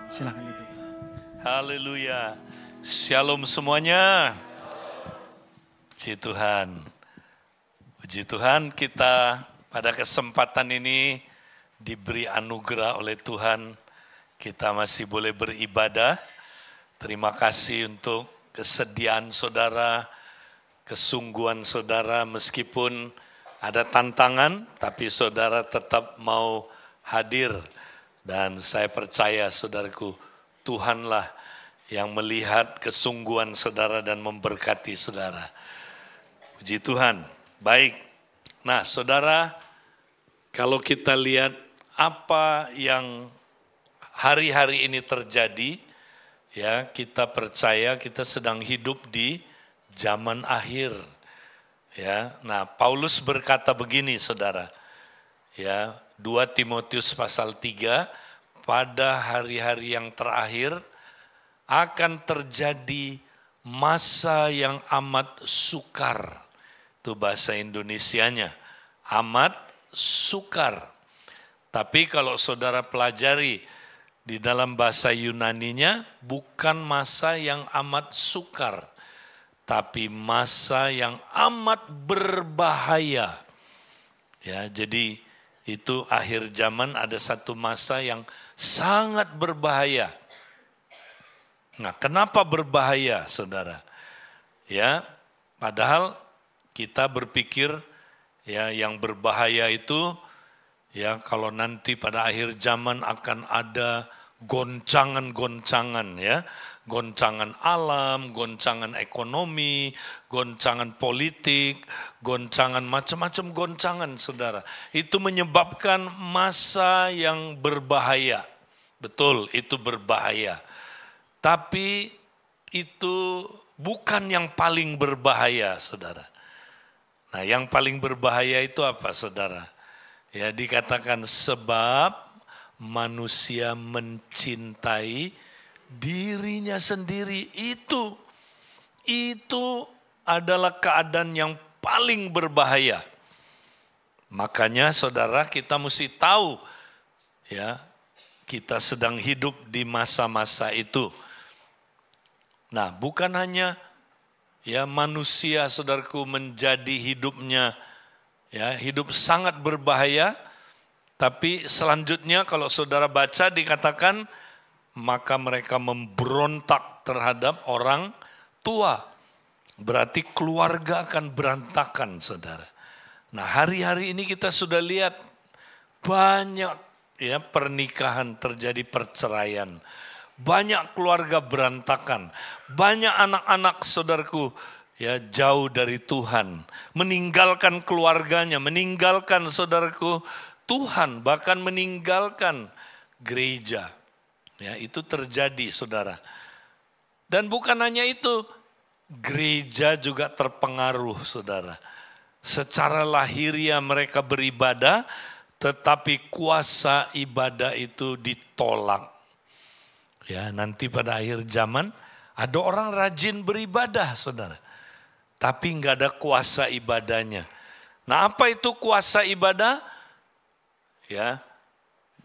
Silakan duduk. Haleluya. Shalom semuanya. Puji Tuhan. Puji Tuhan, kita pada kesempatan ini diberi anugerah oleh Tuhan. Kita masih boleh beribadah. Terima kasih untuk kesediaan saudara, kesungguhan saudara, meskipun ada tantangan, tapi saudara tetap mau hadir. Dan saya percaya saudaraku, Tuhanlah yang melihat kesungguhan saudara dan memberkati saudara. Puji Tuhan. Baik. Nah, saudara, kalau kita lihat apa yang hari-hari ini terjadi, ya, kita percaya kita sedang hidup di zaman akhir. Ya. Nah, Paulus berkata begini, saudara. Ya, 2 Timotius pasal 3, pada hari-hari yang terakhir akan terjadi masa yang amat sukar. Itu bahasa Indonesianya, amat sukar. Tapi kalau saudara pelajari di dalam bahasa Yunaninya, bukan masa yang amat sukar, tapi masa yang amat berbahaya. Ya, jadi itu akhir zaman ada satu masa yang sangat berbahaya. Nah, kenapa berbahaya, saudara? Ya, padahal kita berpikir ya yang berbahaya itu ya kalau nanti pada akhir zaman akan ada goncangan-goncangan ya. Goncangan alam, goncangan ekonomi, goncangan politik, goncangan macam-macam goncangan, saudara. Itu menyebabkan masa yang berbahaya. Betul, itu berbahaya. Tapi itu bukan yang paling berbahaya, saudara. Nah, yang paling berbahaya itu apa, saudara? Ya, dikatakan sebab manusia mencintai dirinya sendiri. Itu adalah keadaan yang paling berbahaya. Makanya saudara, kita mesti tahu ya, kita sedang hidup di masa-masa itu. Nah, bukan hanya ya manusia, saudaraku, menjadi hidupnya ya hidup sangat berbahaya, tapi selanjutnya kalau saudara baca dikatakan maka mereka memberontak terhadap orang tua. Berarti keluarga akan berantakan, saudara. Nah, hari-hari ini kita sudah lihat banyak ya pernikahan terjadi perceraian. Banyak keluarga berantakan. Banyak anak-anak, saudaraku, ya jauh dari Tuhan. Meninggalkan keluarganya, meninggalkan, saudaraku, Tuhan, bahkan meninggalkan gereja. Ya, itu terjadi, saudara. Dan bukan hanya itu, gereja juga terpengaruh, saudara. Secara lahiriah mereka beribadah, tetapi kuasa ibadah itu ditolak. Ya, nanti pada akhir zaman ada orang rajin beribadah, saudara. Tapi enggak ada kuasa ibadahnya. Nah, apa itu kuasa ibadah? Ya,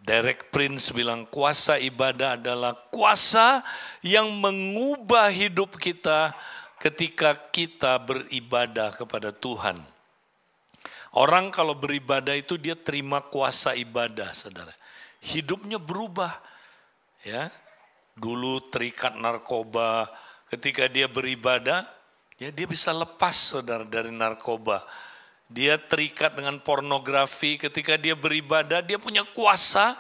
Derek Prince bilang kuasa ibadah adalah kuasa yang mengubah hidup kita ketika kita beribadah kepada Tuhan. Orang kalau beribadah itu dia terima kuasa ibadah, saudara. Hidupnya berubah. Ya, dulu terikat narkoba, ketika dia beribadah, ya dia bisa lepas, saudara, dari narkoba. Dia terikat dengan pornografi, ketika dia beribadah, dia punya kuasa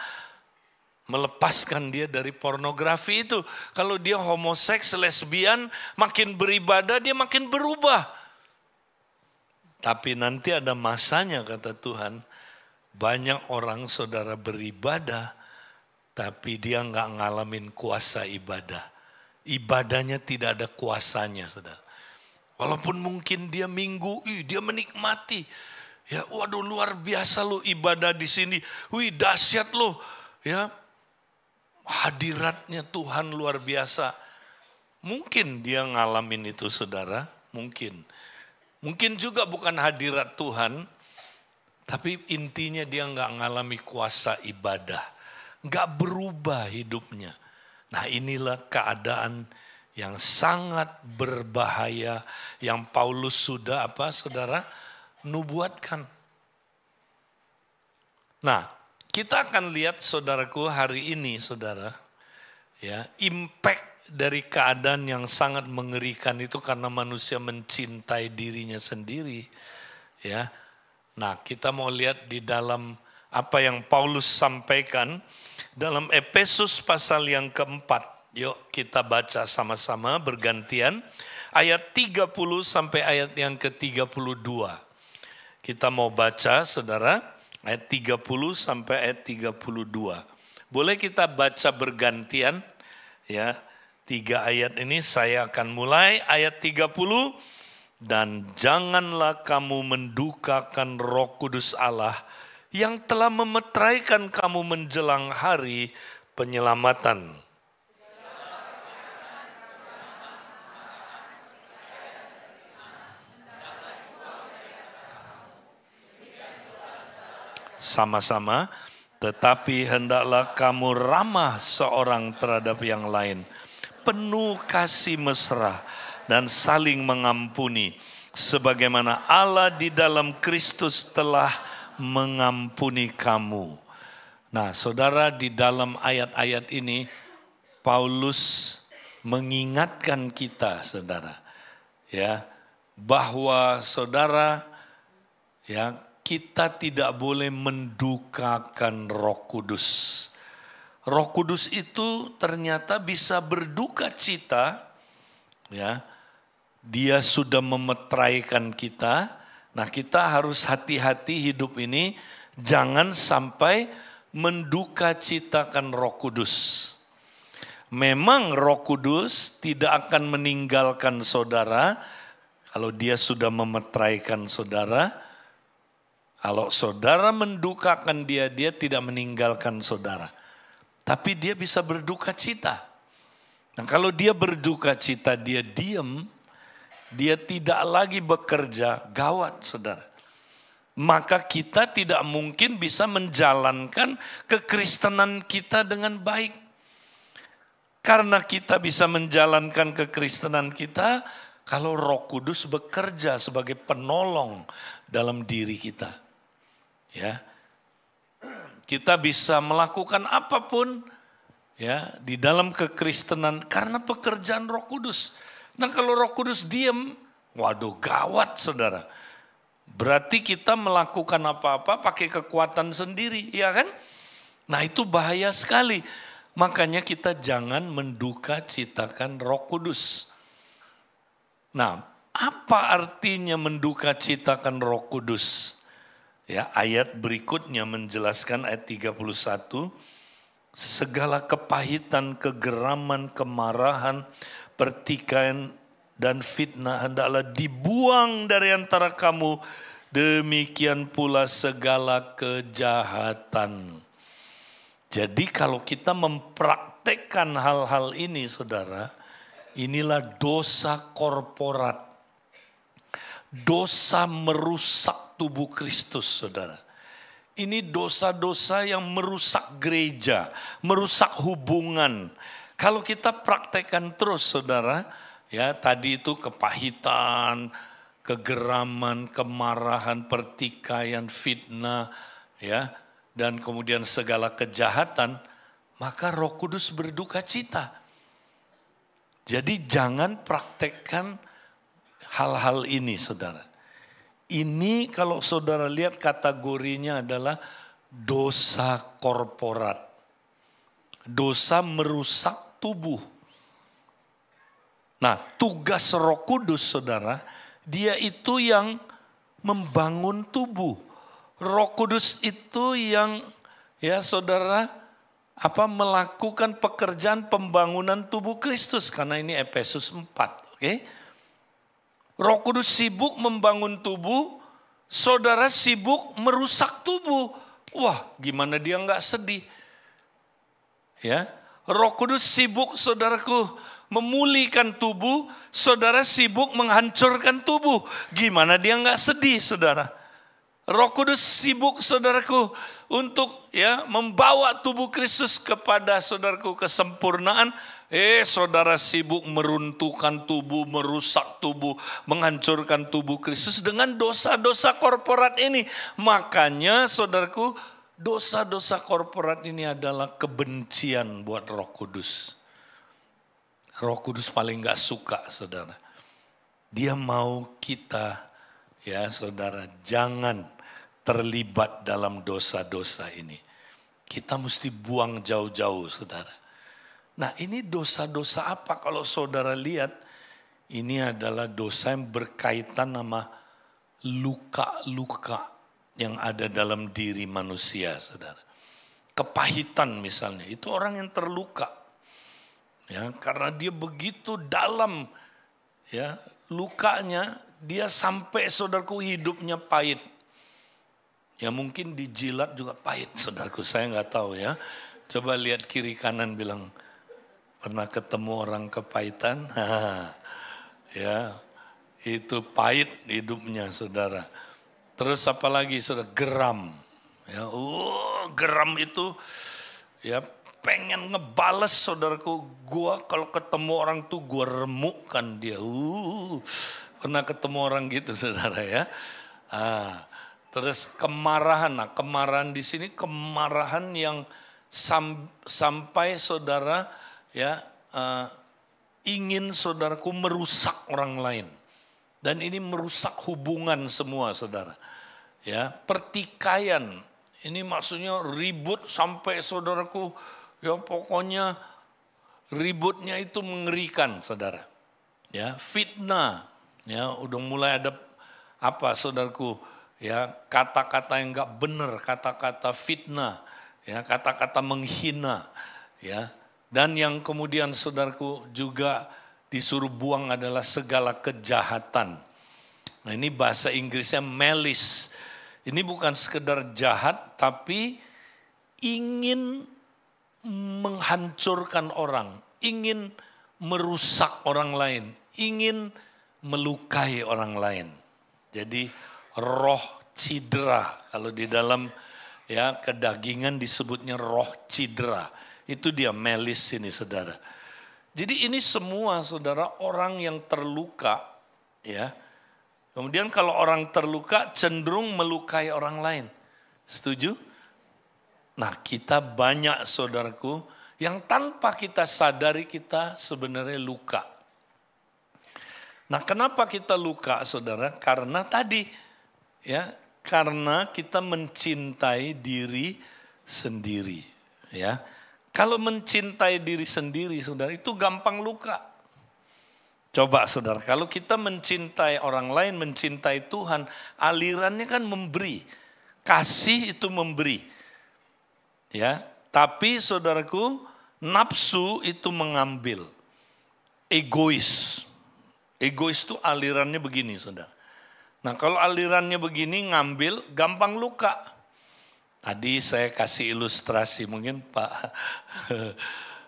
melepaskan dia dari pornografi itu. Kalau dia homoseks, lesbian, makin beribadah, dia makin berubah. Tapi nanti ada masanya, kata Tuhan, banyak orang, saudara, beribadah, tapi dia nggak ngalamin kuasa ibadah. Ibadahnya tidak ada kuasanya, saudara. Walaupun mungkin dia minggu, dia menikmati. Ya, waduh luar biasa lo ibadah di sini. Dahsyat lo. Ya, hadiratnya Tuhan luar biasa. Mungkin dia ngalamin itu, saudara. Mungkin. Mungkin juga bukan hadirat Tuhan. Tapi intinya dia nggak ngalami kuasa ibadah. nggak berubah hidupnya. Nah, inilah keadaan yang sangat berbahaya yang Paulus sudah saudara nubuatkan. Nah, kita akan lihat saudaraku hari ini saudara, ya, impact dari keadaan yang sangat mengerikan itu karena manusia mencintai dirinya sendiri, ya. Nah, kita mau lihat di dalam apa yang Paulus sampaikan dalam Efesus pasal yang keempat. Yuk kita baca sama-sama bergantian ayat 30 sampai ayat yang ke-32. Kita mau baca saudara ayat 30 sampai ayat 32. Boleh kita baca bergantian ya. 3 ayat ini saya akan mulai ayat 30. Dan janganlah kamu mendukakan Roh Kudus Allah yang telah memeteraikan kamu menjelang hari penyelamatan. Sama-sama, tetapi hendaklah kamu ramah seorang terhadap yang lain, penuh kasih mesra dan saling mengampuni, sebagaimana Allah di dalam Kristus telah mengampuni kamu. Nah, saudara, di dalam ayat-ayat ini Paulus mengingatkan kita, saudara, ya, bahwa saudara, ya, kita tidak boleh mendukakan Roh Kudus. Roh Kudus itu ternyata bisa berduka cita, ya. Dia sudah memeteraikan kita. Nah, kita harus hati-hati hidup ini jangan sampai menduka citakan Roh Kudus. Memang Roh Kudus tidak akan meninggalkan saudara kalau dia sudah memeteraikan saudara. Kalau saudara mendukakan dia, dia tidak meninggalkan saudara. Tapi dia bisa berduka cita. Nah, kalau dia berduka cita, dia diam, dia tidak lagi bekerja, gawat saudara. Maka kita tidak mungkin bisa menjalankan kekristenan kita dengan baik. Karena kita bisa menjalankan kekristenan kita kalau Roh Kudus bekerja sebagai penolong dalam diri kita. Ya, kita bisa melakukan apapun ya di dalam kekristenan karena pekerjaan Roh Kudus. Nah, kalau Roh Kudus diam, waduh gawat saudara. Berarti kita melakukan apa-apa pakai kekuatan sendiri, ya kan? Nah, itu bahaya sekali. Makanya kita jangan menduka citakan Roh Kudus. Nah, apa artinya menduka citakan Roh Kudus? Ya, ayat berikutnya menjelaskan ayat 31, segala kepahitan, kegeraman, kemarahan, pertikaian dan fitnah hendaklah dibuang dari antara kamu, demikian pula segala kejahatan. Jadi kalau kita mempraktekkan hal-hal ini saudara, inilah dosa korporat. Dosa merusak tubuh Kristus, saudara. Ini dosa-dosa yang merusak gereja, merusak hubungan. Kalau kita praktekkan terus, saudara, ya tadi itu kepahitan, kegeraman, kemarahan, pertikaian, fitnah, ya, dan kemudian segala kejahatan, maka Roh Kudus berduka cita. Jadi jangan praktekkan hal-hal ini, saudara. Ini kalau saudara lihat kategorinya adalah dosa korporat. Dosa merusak tubuh. Nah, tugas Roh Kudus, saudara, dia itu yang membangun tubuh. Roh Kudus itu yang, ya saudara, melakukan pekerjaan pembangunan tubuh Kristus. Karena ini Efesus 4, oke? Roh Kudus sibuk membangun tubuh, saudara sibuk merusak tubuh. Wah, gimana dia nggak sedih? Ya, Roh Kudus sibuk, saudaraku, memulihkan tubuh, saudara sibuk menghancurkan tubuh. Gimana dia nggak sedih, saudara? Roh Kudus sibuk saudaraku untuk membawa tubuh Kristus kepada saudaraku kesempurnaan. Saudara sibuk meruntuhkan tubuh, merusak tubuh, menghancurkan tubuh Kristus dengan dosa-dosa korporat ini. Makanya saudaraku, dosa-dosa korporat ini adalah kebencian buat Roh Kudus. Roh Kudus paling gak suka saudara. Dia mau kita saudara jangan terlibat dalam dosa-dosa ini. Kita mesti buang jauh-jauh saudara. Nah ini dosa-dosa apa kalau saudara lihat? Ini adalah dosa yang berkaitan sama luka-luka yang ada dalam diri manusia saudara. Kepahitan misalnya, itu orang yang terluka. Karena dia begitu dalam lukanya, dia sampai saudaraku hidupnya pahit. Mungkin dijilat juga pahit saudaraku, saya nggak tahu ya. Coba lihat kiri kanan bilang, pernah ketemu orang kepahitan? Itu pahit hidupnya saudara. Terus apalagi saudara, geram. Geram itu pengen ngebales saudaraku. Gua kalau ketemu orang tuh gua remukkan dia. Pernah ketemu orang gitu saudara ya. Terus kemarahan. Nah, kemarahan di sini kemarahan yang sampai saudara ingin saudaraku merusak orang lain. Dan ini merusak hubungan semua saudara. Pertikaian. Ini maksudnya ribut sampai saudaraku pokoknya ributnya itu mengerikan saudara. Fitnah. Udah mulai ada saudaraku, kata-kata yang enggak benar, kata-kata fitnah, kata-kata menghina, Dan yang kemudian saudaraku juga disuruh buang adalah segala kejahatan. Nah ini bahasa Inggrisnya malice. Ini bukan sekedar jahat, tapi ingin menghancurkan orang, ingin merusak orang lain, ingin melukai orang lain. Jadi roh cidera, kalau di dalam kedagingan disebutnya roh cidera. Itu dia malice ini saudara. Jadi ini semua saudara orang yang terluka Kemudian kalau orang terluka cenderung melukai orang lain. Setuju? Nah kita banyak saudaraku yang tanpa kita sadari kita sebenarnya luka. Nah kenapa kita luka saudara? Karena tadi karena kita mencintai diri sendiri. Kalau mencintai diri sendiri saudara itu gampang luka. Coba saudara, kalau kita mencintai orang lain, mencintai Tuhan, alirannya kan memberi. Kasih itu memberi. Tapi saudaraku, nafsu itu mengambil. Egois. Egois itu alirannya begini saudara. Nah kalau alirannya begini ngambil, gampang luka. Tadi saya kasih ilustrasi, mungkin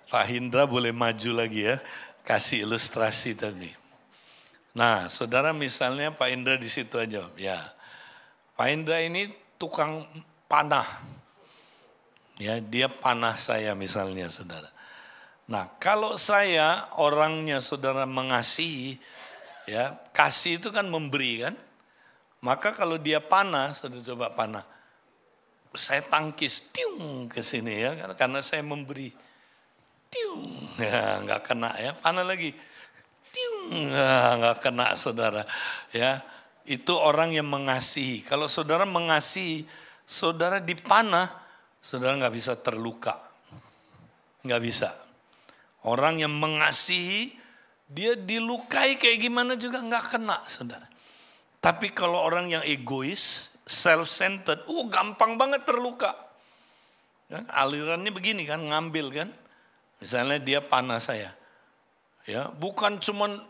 Pak Hindra boleh maju lagi ya. Kasih ilustrasi tadi. Nah, saudara misalnya Pak Indra di situ aja. Pak Indra ini tukang panah. Dia panah saya misalnya, saudara. Nah, kalau saya orangnya saudara mengasihi, kasih itu kan memberi kan. Maka kalau dia panah, saudara coba panah. Saya tangkis, tiung ke sini karena saya memberi. Tiung, nggak kena panah lagi. Tiung, nggak kena saudara. Itu orang yang mengasihi. Kalau saudara mengasihi, saudara dipanah, saudara nggak bisa terluka. Nggak bisa. Orang yang mengasihi, dia dilukai kayak gimana juga nggak kena saudara. Tapi kalau orang yang egois, self-centered, gampang banget terluka. Alirannya begini kan, ngambil kan. Misalnya dia panah saya, bukan cuman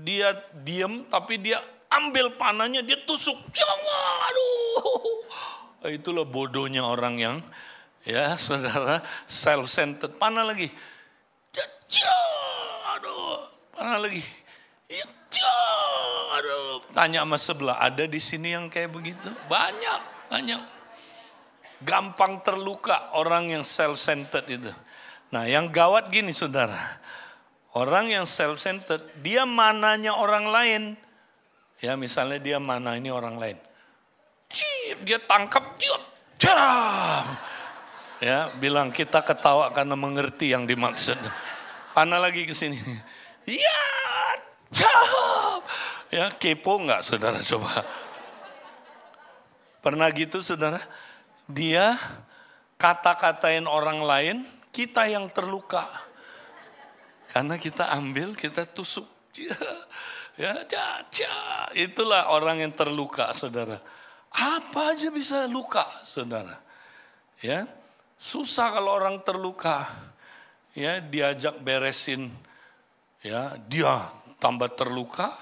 dia diam, tapi dia ambil panahnya, dia tusuk, aduh, itulah bodohnya orang yang, saudara self-centered, panah lagi, aduh, panah lagi, Aduh, tanya sama sebelah, ada di sini yang kayak begitu? Banyak, banyak. Gampang terluka orang yang self-centered itu. Nah, yang gawat gini saudara. Orang yang self-centered, dia mananya orang lain. Ya, misalnya dia mana ini orang lain. Cip, dia tangkap, cium, jam. Ya, bilang kita ketawa karena mengerti yang dimaksud. Pana lagi ke sini. Ya, jam. Ya, kepo enggak saudara coba? Pernah gitu saudara? Dia kata-katain orang lain, kita yang terluka. Karena kita ambil, kita tusuk. Ya, itulah orang yang terluka saudara. Apa aja bisa luka saudara. Ya, susah kalau orang terluka. Ya, diajak beresin, ya dia tambah terluka.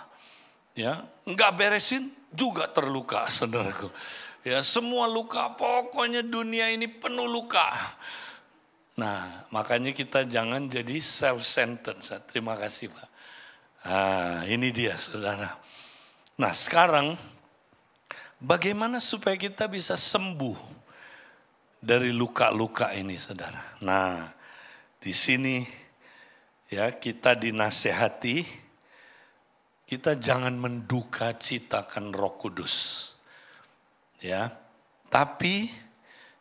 Ya, enggak beresin juga terluka saudaraku. Ya, semua luka, pokoknya dunia ini penuh luka. Nah, makanya kita jangan jadi self-centered. Terima kasih Pak. Nah, ini dia saudara. Nah, sekarang bagaimana supaya kita bisa sembuh dari luka-luka ini saudara. Nah, di sini ya kita dinasehati, kita jangan menduka citakan Roh Kudus. Ya, tapi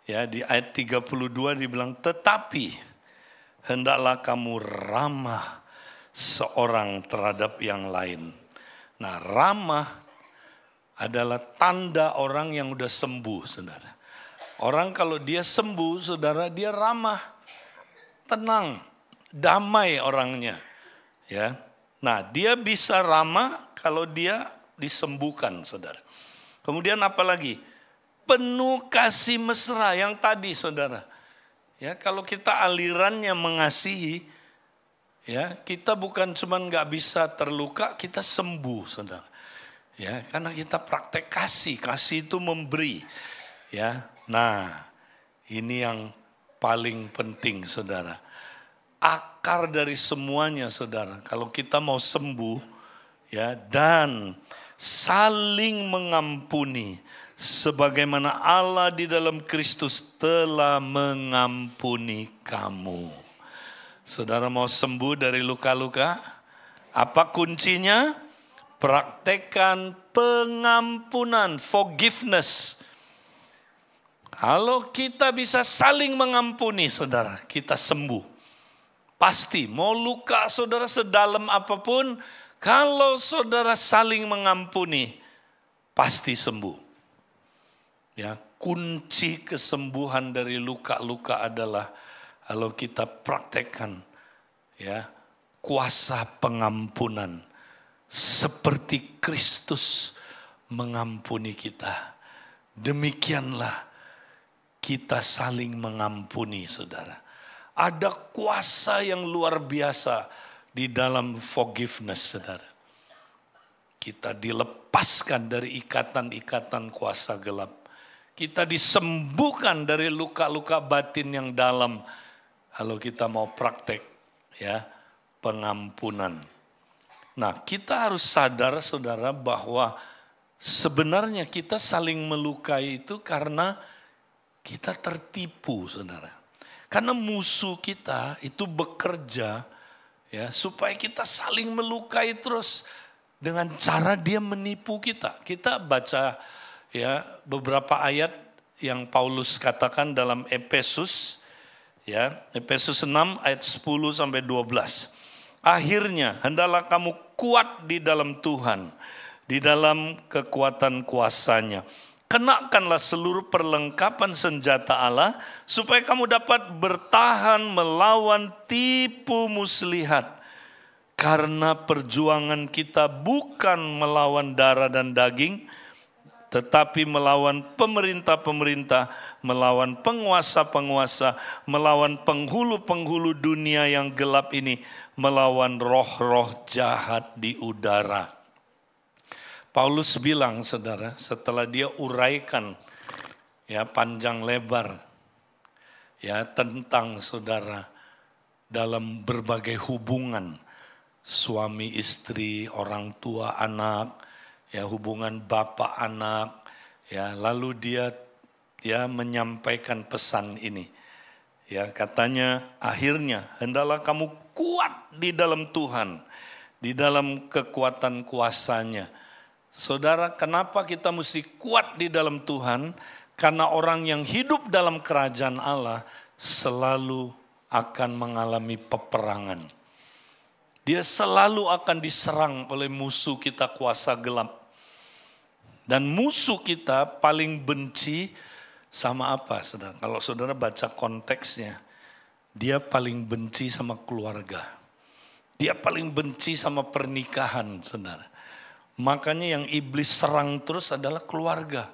ya di ayat 32 dibilang tetapi hendaklah kamu ramah seorang terhadap yang lain. Nah, ramah adalah tanda orang yang udah sembuh, saudara. Orang kalau dia sembuh, saudara, dia ramah, tenang, damai orangnya. Ya, nah dia bisa ramah kalau dia disembuhkan, saudara. Kemudian apa lagi? Penuh kasih mesra yang tadi saudara. Ya, kalau kita alirannya mengasihi, ya kita bukan cuma nggak bisa terluka, kita sembuh saudara. Ya, karena kita praktek kasih itu memberi. Ya, nah ini yang paling penting saudara. Akar dari semuanya saudara. Kalau kita mau sembuh, ya dan saling mengampuni. Sebagaimana Allah di dalam Kristus telah mengampuni kamu. Saudara mau sembuh dari luka-luka? Apa kuncinya? Praktekkan pengampunan, forgiveness. Kalau kita bisa saling mengampuni, saudara, kita sembuh. Pasti, mau luka saudara sedalam apapun, kalau saudara saling mengampuni, pasti sembuh. Ya, kunci kesembuhan dari luka-luka adalah kalau kita praktekkan ya kuasa pengampunan seperti Kristus mengampuni kita. Demikianlah kita saling mengampuni saudara. Ada kuasa yang luar biasa di dalam forgiveness saudara. Kita dilepaskan dari ikatan-ikatan kuasa gelap. Kita disembuhkan dari luka-luka batin yang dalam kalau kita mau praktek ya pengampunan. Nah, kita harus sadar saudara bahwa sebenarnya kita saling melukai itu karena kita tertipu saudara. Karena musuh kita itu bekerja ya supaya kita saling melukai terus dengan cara dia menipu kita. Kita baca ya beberapa ayat yang Paulus katakan dalam Efesus ya Efesus 6 ayat 10 sampai 12. Akhirnya hendaklah kamu kuat di dalam Tuhan, di dalam kekuatan kuasa-Nya. Kenakanlah seluruh perlengkapan senjata Allah supaya kamu dapat bertahan melawan tipu muslihat. Karena perjuangan kita bukan melawan darah dan daging, tetapi melawan pemerintah-pemerintah, melawan penguasa-penguasa, melawan penghulu-penghulu dunia yang gelap ini, melawan roh-roh jahat di udara. Paulus bilang, saudara, setelah dia uraikan ya panjang lebar ya tentang saudara dalam berbagai hubungan suami istri, orang tua, anak, ya hubungan bapak anak, ya lalu dia menyampaikan pesan ini. Ya, katanya akhirnya hendaklah kamu kuat di dalam Tuhan, di dalam kekuatan kuasa-Nya. Saudara, kenapa kita mesti kuat di dalam Tuhan? Karena orang yang hidup dalam kerajaan Allah selalu akan mengalami peperangan. Dia selalu akan diserang oleh musuh kita kuasa gelap. Dan musuh kita paling benci sama apa, saudara? Kalau saudara baca konteksnya, dia paling benci sama keluarga. Dia paling benci sama pernikahan, saudara. Makanya yang iblis serang terus adalah keluarga.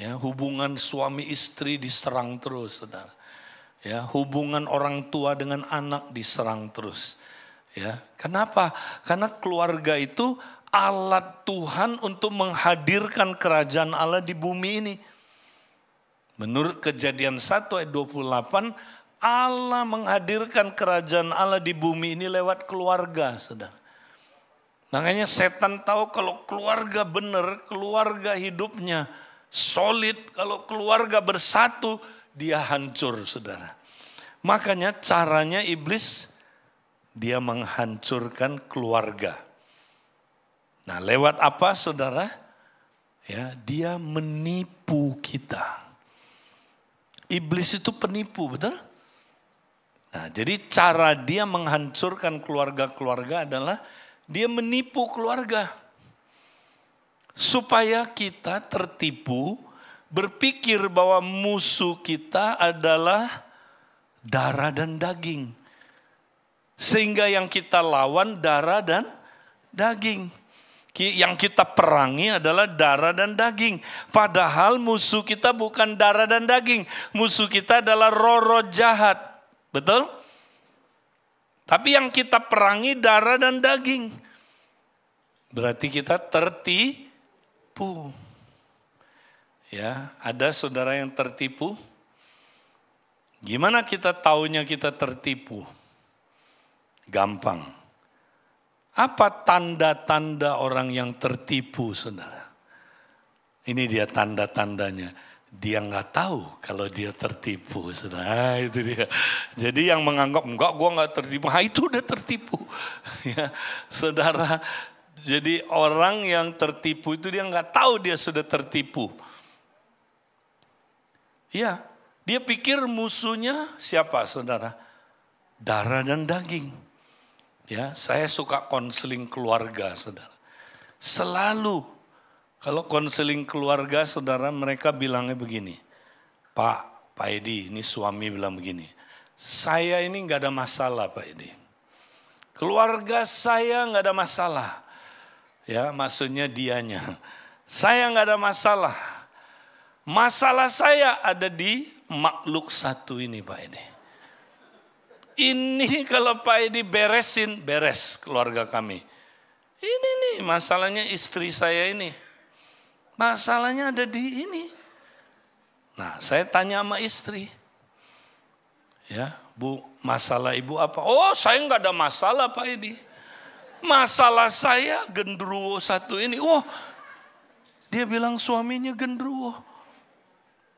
Ya, hubungan suami istri diserang terus, saudara. Ya, hubungan orang tua dengan anak diserang terus. Ya, kenapa? Karena keluarga itu alat Tuhan untuk menghadirkan kerajaan Allah di bumi ini. Menurut Kejadian 1 ayat 28, Allah menghadirkan kerajaan Allah di bumi ini lewat keluarga, saudara. Makanya setan tahu kalau keluarga benar, keluarga hidupnya solid, kalau keluarga bersatu, dia hancur, saudara. Makanya caranya iblis, dia menghancurkan keluarga. Nah, lewat apa, saudara? Ya, dia menipu kita. Iblis itu penipu, betul? Nah, jadi cara dia menghancurkan keluarga-keluarga adalah dia menipu keluarga. Supaya kita tertipu, berpikir bahwa musuh kita adalah darah dan daging. Sehingga yang kita lawan darah dan daging. Yang kita perangi adalah darah dan daging. Padahal musuh kita bukan darah dan daging. Musuh kita adalah roh-roh jahat. Betul? Tapi yang kita perangi darah dan daging. Berarti kita tertipu. Ya, ada saudara yang tertipu? Gimana kita taunya kita tertipu? Gampang. Apa tanda-tanda orang yang tertipu, saudara? Ini dia tanda-tandanya. Dia nggak tahu kalau dia tertipu, saudara. Itu dia. Jadi yang menganggap enggak, gua nggak tertipu, itu udah tertipu. Ya, saudara. Jadi orang yang tertipu itu dia nggak tahu dia sudah tertipu. Ya, dia pikir musuhnya siapa, saudara? Darah dan daging. Ya, saya suka konseling keluarga, saudara. Selalu kalau konseling keluarga, saudara, mereka bilangnya begini. Pak Edi, ini suami bilang begini. Saya ini nggak ada masalah, Pak Edi. Keluarga saya nggak ada masalah. Ya, maksudnya dianya. Saya nggak ada masalah. Masalah saya ada di makhluk satu ini, Pak Edi. Ini kalau Pak Edi beresin, beres keluarga kami. Ini nih masalahnya istri saya ini. Masalahnya ada di ini. Nah, saya tanya sama istri. Ya, Bu, masalah ibu apa? Oh, saya nggak ada masalah, Pak Edi. Masalah saya genderuwo satu ini. Oh, dia bilang suaminya genderuwo.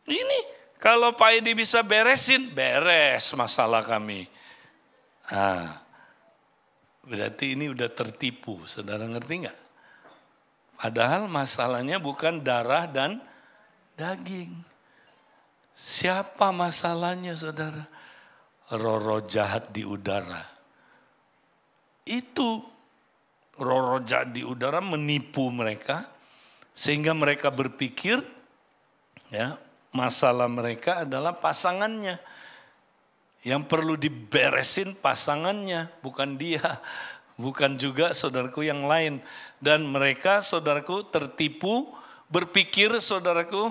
Ini kalau Pak Edi bisa beresin, beres masalah kami. Nah, berarti ini udah tertipu, saudara ngerti nggak? Padahal masalahnya bukan darah dan daging. Siapa masalahnya, saudara? Roh-roh jahat di udara. Itu roh-roh jahat di udara menipu mereka, sehingga mereka berpikir, ya, masalah mereka adalah pasangannya. Yang perlu diberesin pasangannya, bukan dia. Bukan juga saudaraku yang lain. Dan mereka saudaraku tertipu, berpikir saudaraku,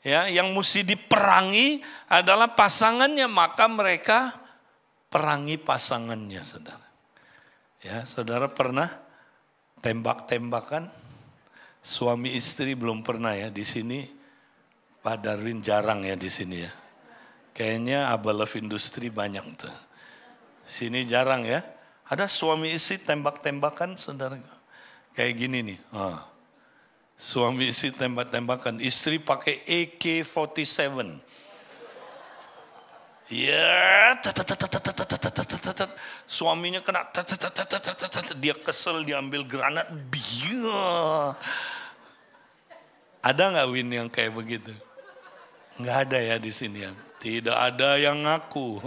ya, yang mesti diperangi adalah pasangannya. Maka mereka perangi pasangannya, saudara. Ya, saudara pernah tembak-tembakan? Suami istri belum pernah ya di sini. Pak Darwin jarang ya di sini ya. Kayaknya Abah Love Industri banyak tuh. Sini jarang ya. Ada suami istri tembak-tembakan, saudara. Kayak gini nih. Suami istri tembak-tembakan, istri pakai AK-47. Ya, suaminya kena, dia kesel, dia ambil granat, biar. Ada nggak Win yang kayak begitu? Nggak ada ya di sini ya. Tidak ada yang ngaku.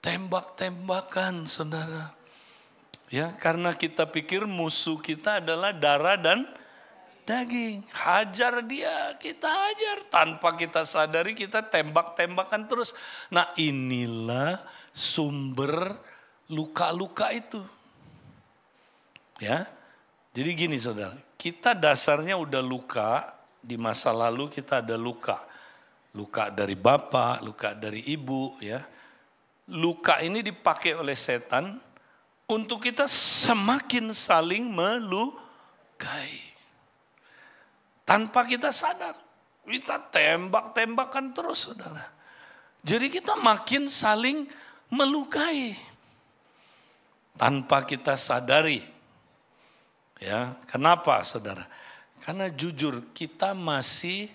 Tembak-tembakan, saudara. Ya, karena kita pikir musuh kita adalah darah dan daging. Hajar dia, kita hajar. Tanpa kita sadari kita tembak-tembakan terus. Nah, inilah sumber luka-luka itu. Ya. Jadi gini saudara, kita dasarnya udah luka, di masa lalu kita ada luka. Luka dari bapak, luka dari ibu ya. Luka ini dipakai oleh setan untuk kita semakin saling melukai. Tanpa kita sadar, kita tembak-tembakan terus saudara. Jadi kita makin saling melukai. Tanpa kita sadari. Ya, kenapa saudara? Karena jujur kita masih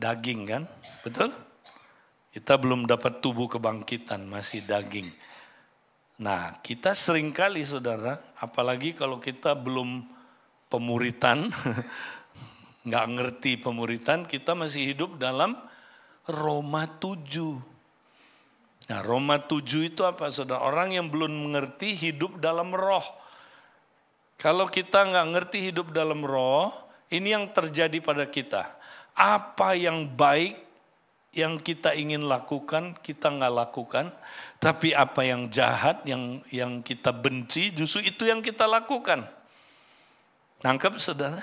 daging kan, betul? Kita belum dapat tubuh kebangkitan, masih daging. Nah, kita seringkali saudara, apalagi kalau kita belum pemuritan, nggak ngerti pemuritan, kita masih hidup dalam Roma 7. Nah, Roma 7 itu apa saudara? Orang yang belum mengerti hidup dalam roh. Kalau kita nggak ngerti hidup dalam roh, ini yang terjadi pada kita. Apa yang baik yang kita ingin lakukan, kita nggak lakukan. Tapi apa yang jahat, yang kita benci, justru itu yang kita lakukan. Nangkep saudara?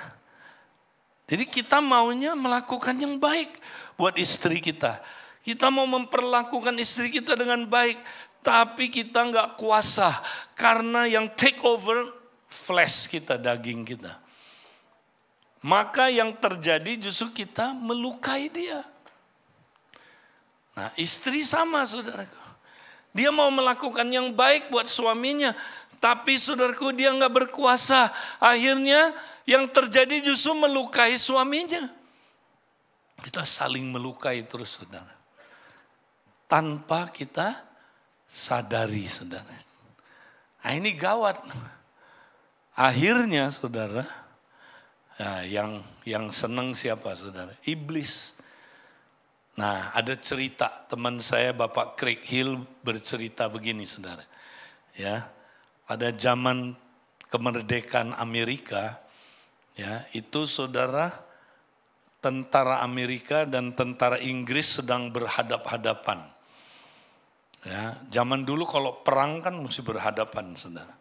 Jadi kita maunya melakukan yang baik buat istri kita. Kita mau memperlakukan istri kita dengan baik. Tapi kita nggak kuasa. Karena yang take over flesh kita, daging kita. Maka yang terjadi justru kita melukai dia. Nah, istri sama saudaraku. Dia mau melakukan yang baik buat suaminya. Tapi saudaraku dia nggak berkuasa. Akhirnya yang terjadi justru melukai suaminya. Kita saling melukai terus saudara. Tanpa kita sadari saudara. Nah ini gawat. Akhirnya saudara, nah, yang senang siapa saudara? Iblis. Nah ada cerita teman saya Bapak Craig Hill bercerita begini saudara. Ya, pada zaman kemerdekaan Amerika, ya itu saudara tentara Amerika dan tentara Inggris sedang berhadap-hadapan. Ya, zaman dulu kalau perang kan mesti berhadapan saudara.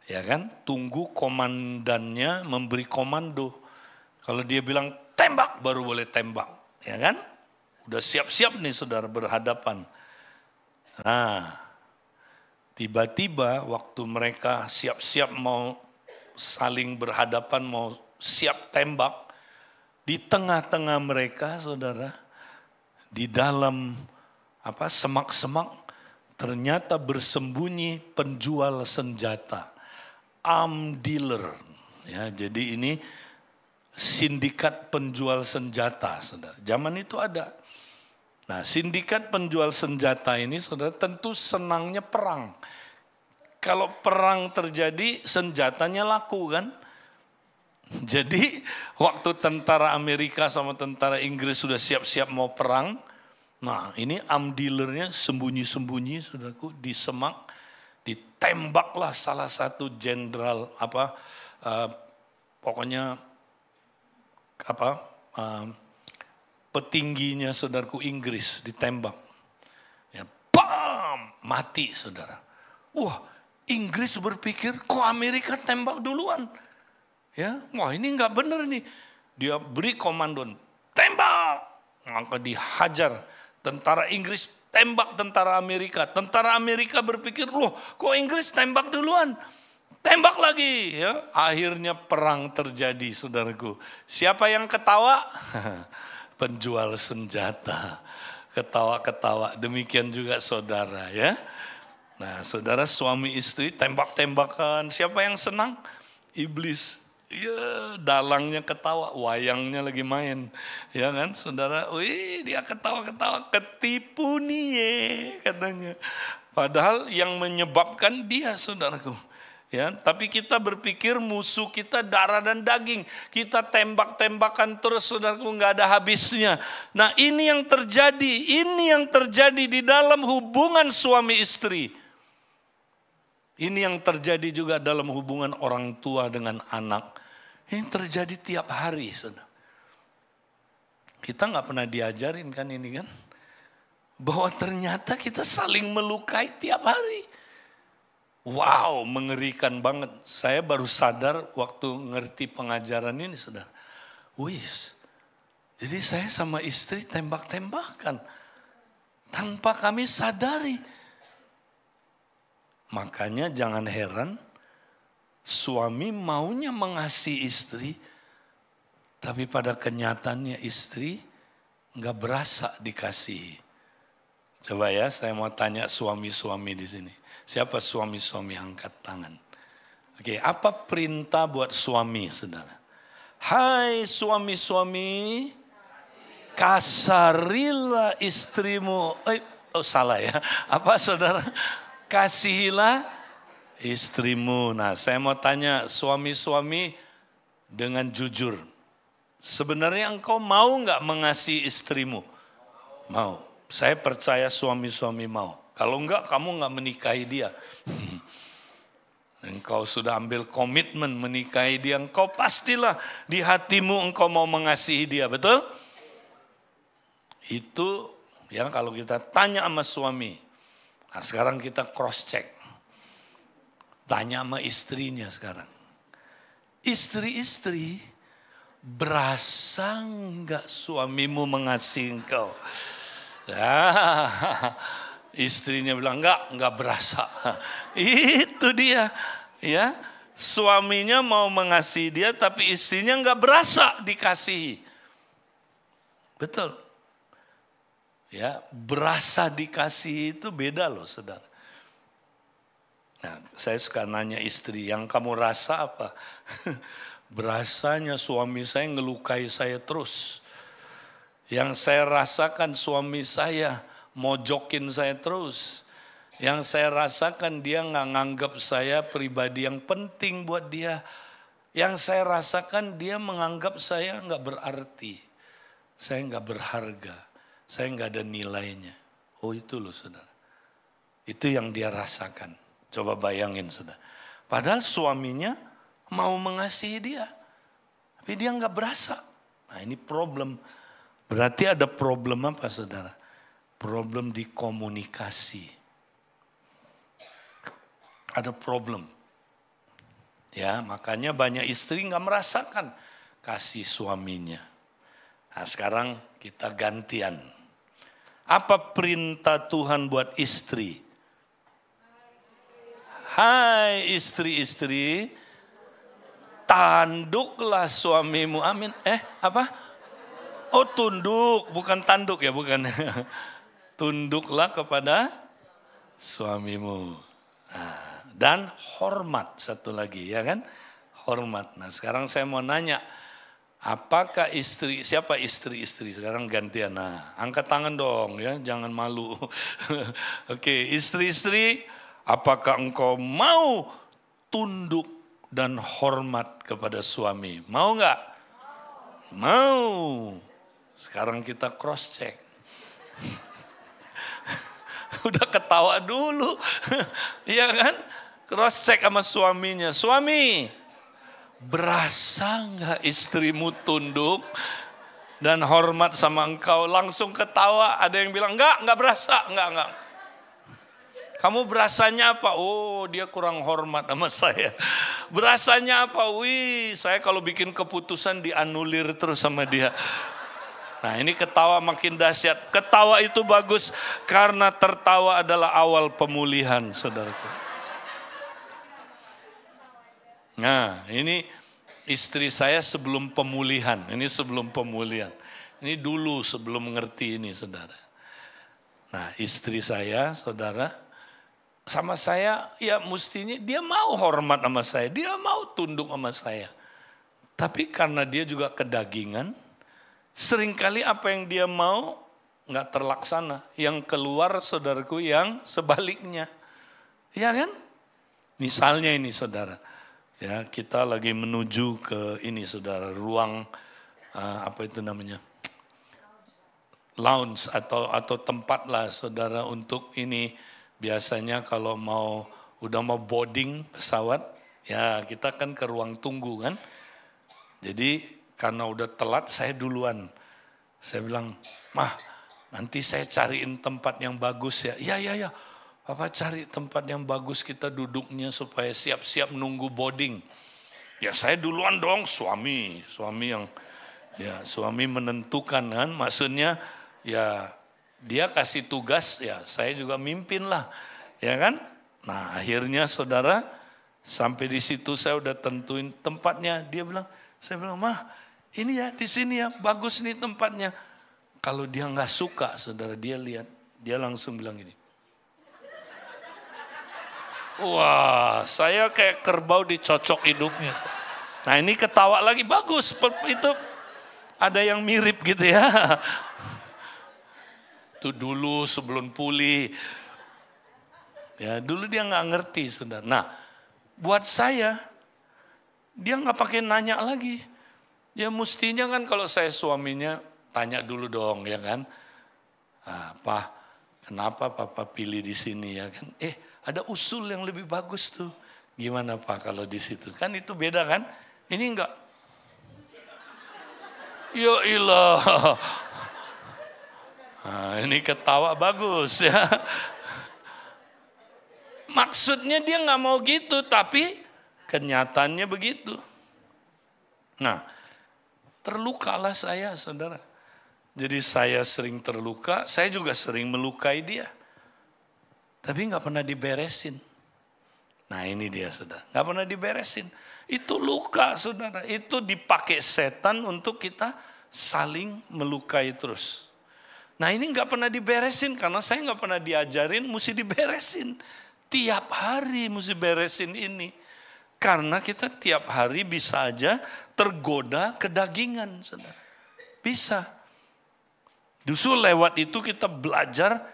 Ya kan, tunggu komandannya memberi komando. Kalau dia bilang tembak baru boleh tembak, ya kan? Udah siap-siap nih saudara berhadapan. Nah, tiba-tiba waktu mereka siap-siap mau saling berhadapan, mau siap tembak, di tengah-tengah mereka saudara, di dalam semak-semak ternyata bersembunyi penjual senjata. Arm dealer, ya jadi ini sindikat penjual senjata, saudara. Zaman itu ada. Nah, sindikat penjual senjata ini, saudara, tentu senangnya perang. Kalau perang terjadi, senjatanya laku kan? Jadi waktu tentara Amerika sama tentara Inggris sudah siap-siap mau perang, nah ini arm dealernya sembunyi-sembunyi, saudaraku, di semak. Ditembaklah salah satu jenderal petingginya saudaraku Inggris ditembak. Ya, bam, mati saudara. Wah, Inggris berpikir kok Amerika tembak duluan. Ya, wah ini nggak benar nih. Dia beri komando tembak, maka dihajar. Tentara Inggris tembak tentara Amerika. Tentara Amerika berpikir, loh kok Inggris tembak duluan? Tembak lagi. Ya. Akhirnya perang terjadi saudaraku. Siapa yang ketawa? Penjual senjata. Ketawa-ketawa. Demikian juga saudara ya. Nah, saudara, suami istri tembak-tembakan. Siapa yang senang? Iblis. Ya, dalangnya ketawa, wayangnya lagi main. Ya kan, saudara? Wih, dia ketawa-ketawa, ketipu nih katanya. Padahal yang menyebabkan dia, saudaraku. Ya, tapi kita berpikir musuh kita darah dan daging. Kita tembak-tembakan terus, saudaraku, nggak ada habisnya. Nah, ini yang terjadi di dalam hubungan suami istri. Ini yang terjadi juga dalam hubungan orang tua dengan anak. Ini terjadi tiap hari, saudara. Kita nggak pernah diajarin kan ini kan, bahwa ternyata kita saling melukai tiap hari. Wow, mengerikan banget. Saya baru sadar waktu ngerti pengajaran ini, saudara. Wis, jadi saya sama istri tembak-tembakan tanpa kami sadari. Makanya jangan heran suami maunya mengasihi istri, tapi pada kenyataannya istri nggak berasa dikasihi. Coba ya, saya mau tanya suami-suami di sini. Siapa suami-suami angkat tangan? Oke, apa perintah buat suami, saudara? Hai suami-suami, kasarilah istrimu. Salah ya. Apa saudara? Kasihilah istrimu. Nah, saya mau tanya suami-suami dengan jujur. Sebenarnya engkau mau nggak mengasihi istrimu? Mau. Saya percaya suami-suami mau. Kalau enggak, kamu enggak menikahi dia. Engkau sudah ambil komitmen menikahi dia, engkau pastilah di hatimu engkau mau mengasihi dia, betul? Itu ya kalau kita tanya sama suami. Nah, sekarang kita cross check. Tanya sama istrinya sekarang. Istri-istri, berasa enggak suamimu mengasihi engkau? Istrinya bilang enggak berasa. Itu dia, ya. Suaminya mau mengasihi dia tapi istrinya enggak berasa dikasihi. Betul. Ya, berasa dikasihi itu beda loh, saudara. Nah, saya suka nanya istri, yang kamu rasa apa? Berasanya suami saya ngelukai saya terus. Yang saya rasakan suami saya mojokin saya terus. Yang saya rasakan dia nggak nganggap saya pribadi yang penting buat dia. Yang saya rasakan dia menganggap saya nggak berarti. Saya nggak berharga. Saya nggak ada nilainya. Oh itu loh saudara. Itu yang dia rasakan. Coba bayangin saudara. Padahal suaminya mau mengasihi dia. Tapi dia nggak berasa. Nah ini problem. Berarti ada problem apa saudara? Problem di komunikasi. Ada problem. Ya, makanya banyak istri nggak merasakan kasih suaminya. Nah, sekarang kita gantian. Apa perintah Tuhan buat istri? Hai istri-istri, tanduklah suamimu. Amin. Apa? Oh tunduk, bukan tanduk ya, bukan. Tunduklah kepada suamimu. Nah, dan hormat satu lagi ya kan. Hormat. Nah sekarang saya mau nanya. Apakah siapa istri-istri? Sekarang gantian. Nah angkat tangan dong ya, jangan malu. Oke, istri-istri. Apakah engkau mau tunduk dan hormat kepada suami? Mau nggak? Mau. Sekarang kita cross check. Udah ketawa dulu. Iya kan? Cross check sama suaminya. Suami, berasa nggak istrimu tunduk dan hormat sama engkau? Langsung ketawa. Ada yang bilang nggak berasa, nggak. Kamu berasanya apa? Oh dia kurang hormat sama saya. Berasanya apa? Wih saya kalau bikin keputusan dianulir terus sama dia. Nah ini ketawa makin dahsyat. Ketawa itu bagus karena tertawa adalah awal pemulihan saudaraku. Nah ini istri saya sebelum pemulihan. Ini sebelum pemulihan. Ini dulu sebelum mengerti ini saudara. Nah istri saya saudara. sama saya, ya mestinya dia mau hormat sama saya, dia mau tunduk sama saya. Tapi karena dia juga kedagingan, seringkali apa yang dia mau nggak terlaksana. Yang keluar saudaraku yang sebaliknya. Ya kan? Misalnya ini saudara, ya kita lagi menuju ke ini saudara, ruang apa itu namanya? Lounge atau tempat lah saudara untuk ini. Biasanya kalau udah mau boarding pesawat, ya kita kan ke ruang tunggu kan. Jadi karena udah telat saya duluan. Saya bilang, "Mah, nanti saya cariin tempat yang bagus ya." Ya. Papa cari tempat yang bagus kita duduknya supaya siap-siap nunggu boarding. Ya saya duluan dong, suami yang suami menentukan kan. Maksudnya ya dia kasih tugas, ya saya juga mimpin lah, ya kan? Nah akhirnya saudara, sampai di situ saya udah tentuin tempatnya. Saya bilang, "Mah, ini ya di sini ya, bagus nih tempatnya." Kalau dia nggak suka, saudara, dia langsung bilang gini. Wah, saya kayak kerbau dicocok hidupnya. Nah ini ketawa lagi, bagus, itu ada yang mirip gitu ya. Itu dulu sebelum pulih. Ya, dulu dia nggak ngerti, saudara. Nah, buat saya, dia nggak pakai nanya lagi. Ya mestinya kan kalau saya suaminya, tanya dulu dong, ya kan. Pak, kenapa Papa pilih di sini ya kan? Ada usul yang lebih bagus tuh. Gimana Pak kalau di situ? Kan itu beda kan? Ini enggak. Ya ilah. Nah, ini ketawa bagus ya. Maksudnya dia nggak mau gitu, tapi kenyataannya begitu. Nah, terlukalah saya, saudara. Jadi saya sering terluka, saya juga sering melukai dia. Tapi nggak pernah diberesin. Nah ini dia, saudara. Nggak pernah diberesin. Itu luka, saudara. Itu dipakai setan untuk kita saling melukai terus. Nah ini nggak pernah diberesin karena saya nggak pernah diajarin mesti diberesin. Tiap hari mesti beresin ini. Karena kita tiap hari bisa aja tergoda kedagingan. Saudara. Bisa. Justru lewat itu kita belajar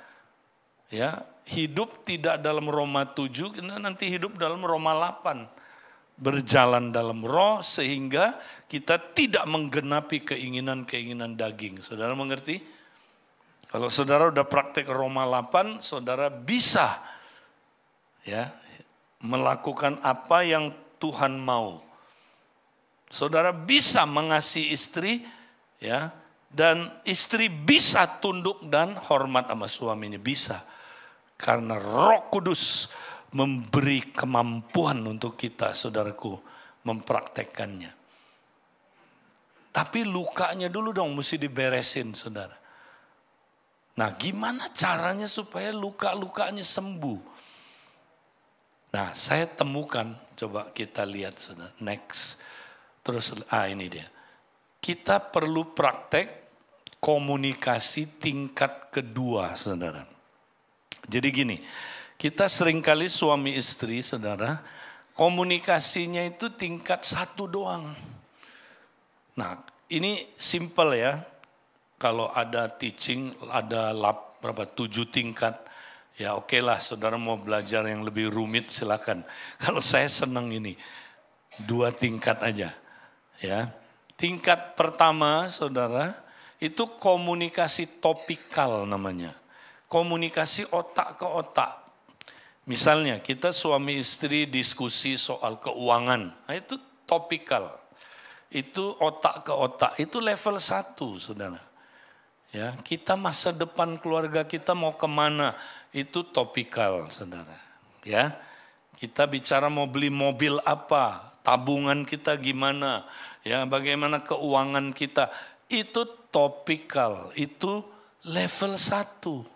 ya hidup tidak dalam Roma 7, kita nanti hidup dalam Roma 8. Berjalan dalam roh sehingga kita tidak menggenapi keinginan-keinginan daging. Saudara mengerti? Kalau saudara udah praktek Roma 8, saudara bisa ya melakukan apa yang Tuhan mau. Saudara bisa mengasihi istri ya, dan istri bisa tunduk dan hormat sama suaminya, bisa. Karena Roh Kudus memberi kemampuan untuk kita, saudaraku, mempraktekkannya. Tapi lukanya dulu dong mesti diberesin, saudara. Nah, gimana caranya supaya luka-lukanya sembuh? Nah, saya temukan, coba kita lihat, saudara. Next. Terus, ini dia. Kita perlu praktek komunikasi tingkat kedua, saudara. Jadi gini, kita seringkali suami istri, saudara, komunikasinya itu tingkat 1 doang. Nah, ini simple ya. Kalau ada teaching, ada 7 tingkat, ya oke lah saudara mau belajar yang lebih rumit silakan. Kalau saya senang ini, 2 tingkat aja. Ya. Tingkat pertama saudara, itu komunikasi topikal namanya. Komunikasi otak ke otak. Misalnya kita suami istri diskusi soal keuangan, nah itu topikal. Itu otak ke otak, itu level 1 saudara. Ya, kita masa depan keluarga kita mau kemana, itu topikal, saudara. Ya, kita bicara mau beli mobil apa, tabungan kita gimana, ya, bagaimana keuangan kita, itu topikal, itu level 1.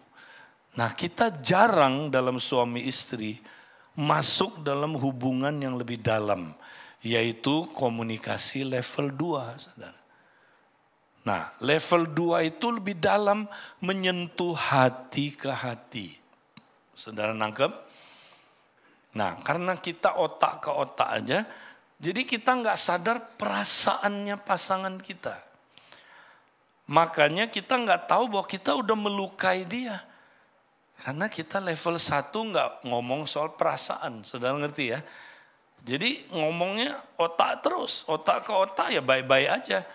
Nah, kita jarang dalam suami istri masuk dalam hubungan yang lebih dalam, yaitu komunikasi level 2, saudara. Nah, level 2 itu lebih dalam, menyentuh hati ke hati. Saudara nangkep? Nah, karena kita otak ke otak aja, jadi kita nggak sadar perasaannya pasangan kita. Makanya kita nggak tahu bahwa kita udah melukai dia. Karena kita level 1 nggak ngomong soal perasaan, saudara ngerti ya. Jadi ngomongnya otak terus, otak ke otak ya baik-baik aja.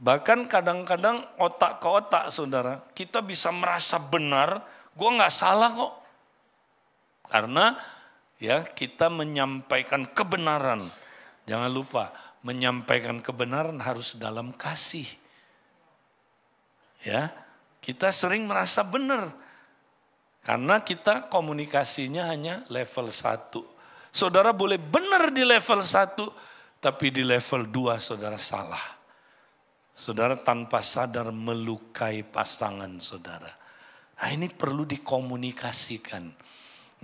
Bahkan kadang-kadang otak ke otak saudara, kita bisa merasa benar, gue nggak salah kok. Karena ya kita menyampaikan kebenaran. Jangan lupa, menyampaikan kebenaran harus dalam kasih. Ya, kita sering merasa benar. Karena kita komunikasinya hanya level 1. Saudara boleh benar di level 1, tapi di level 2 saudara salah. Saudara tanpa sadar melukai pasangan saudara. Nah ini perlu dikomunikasikan.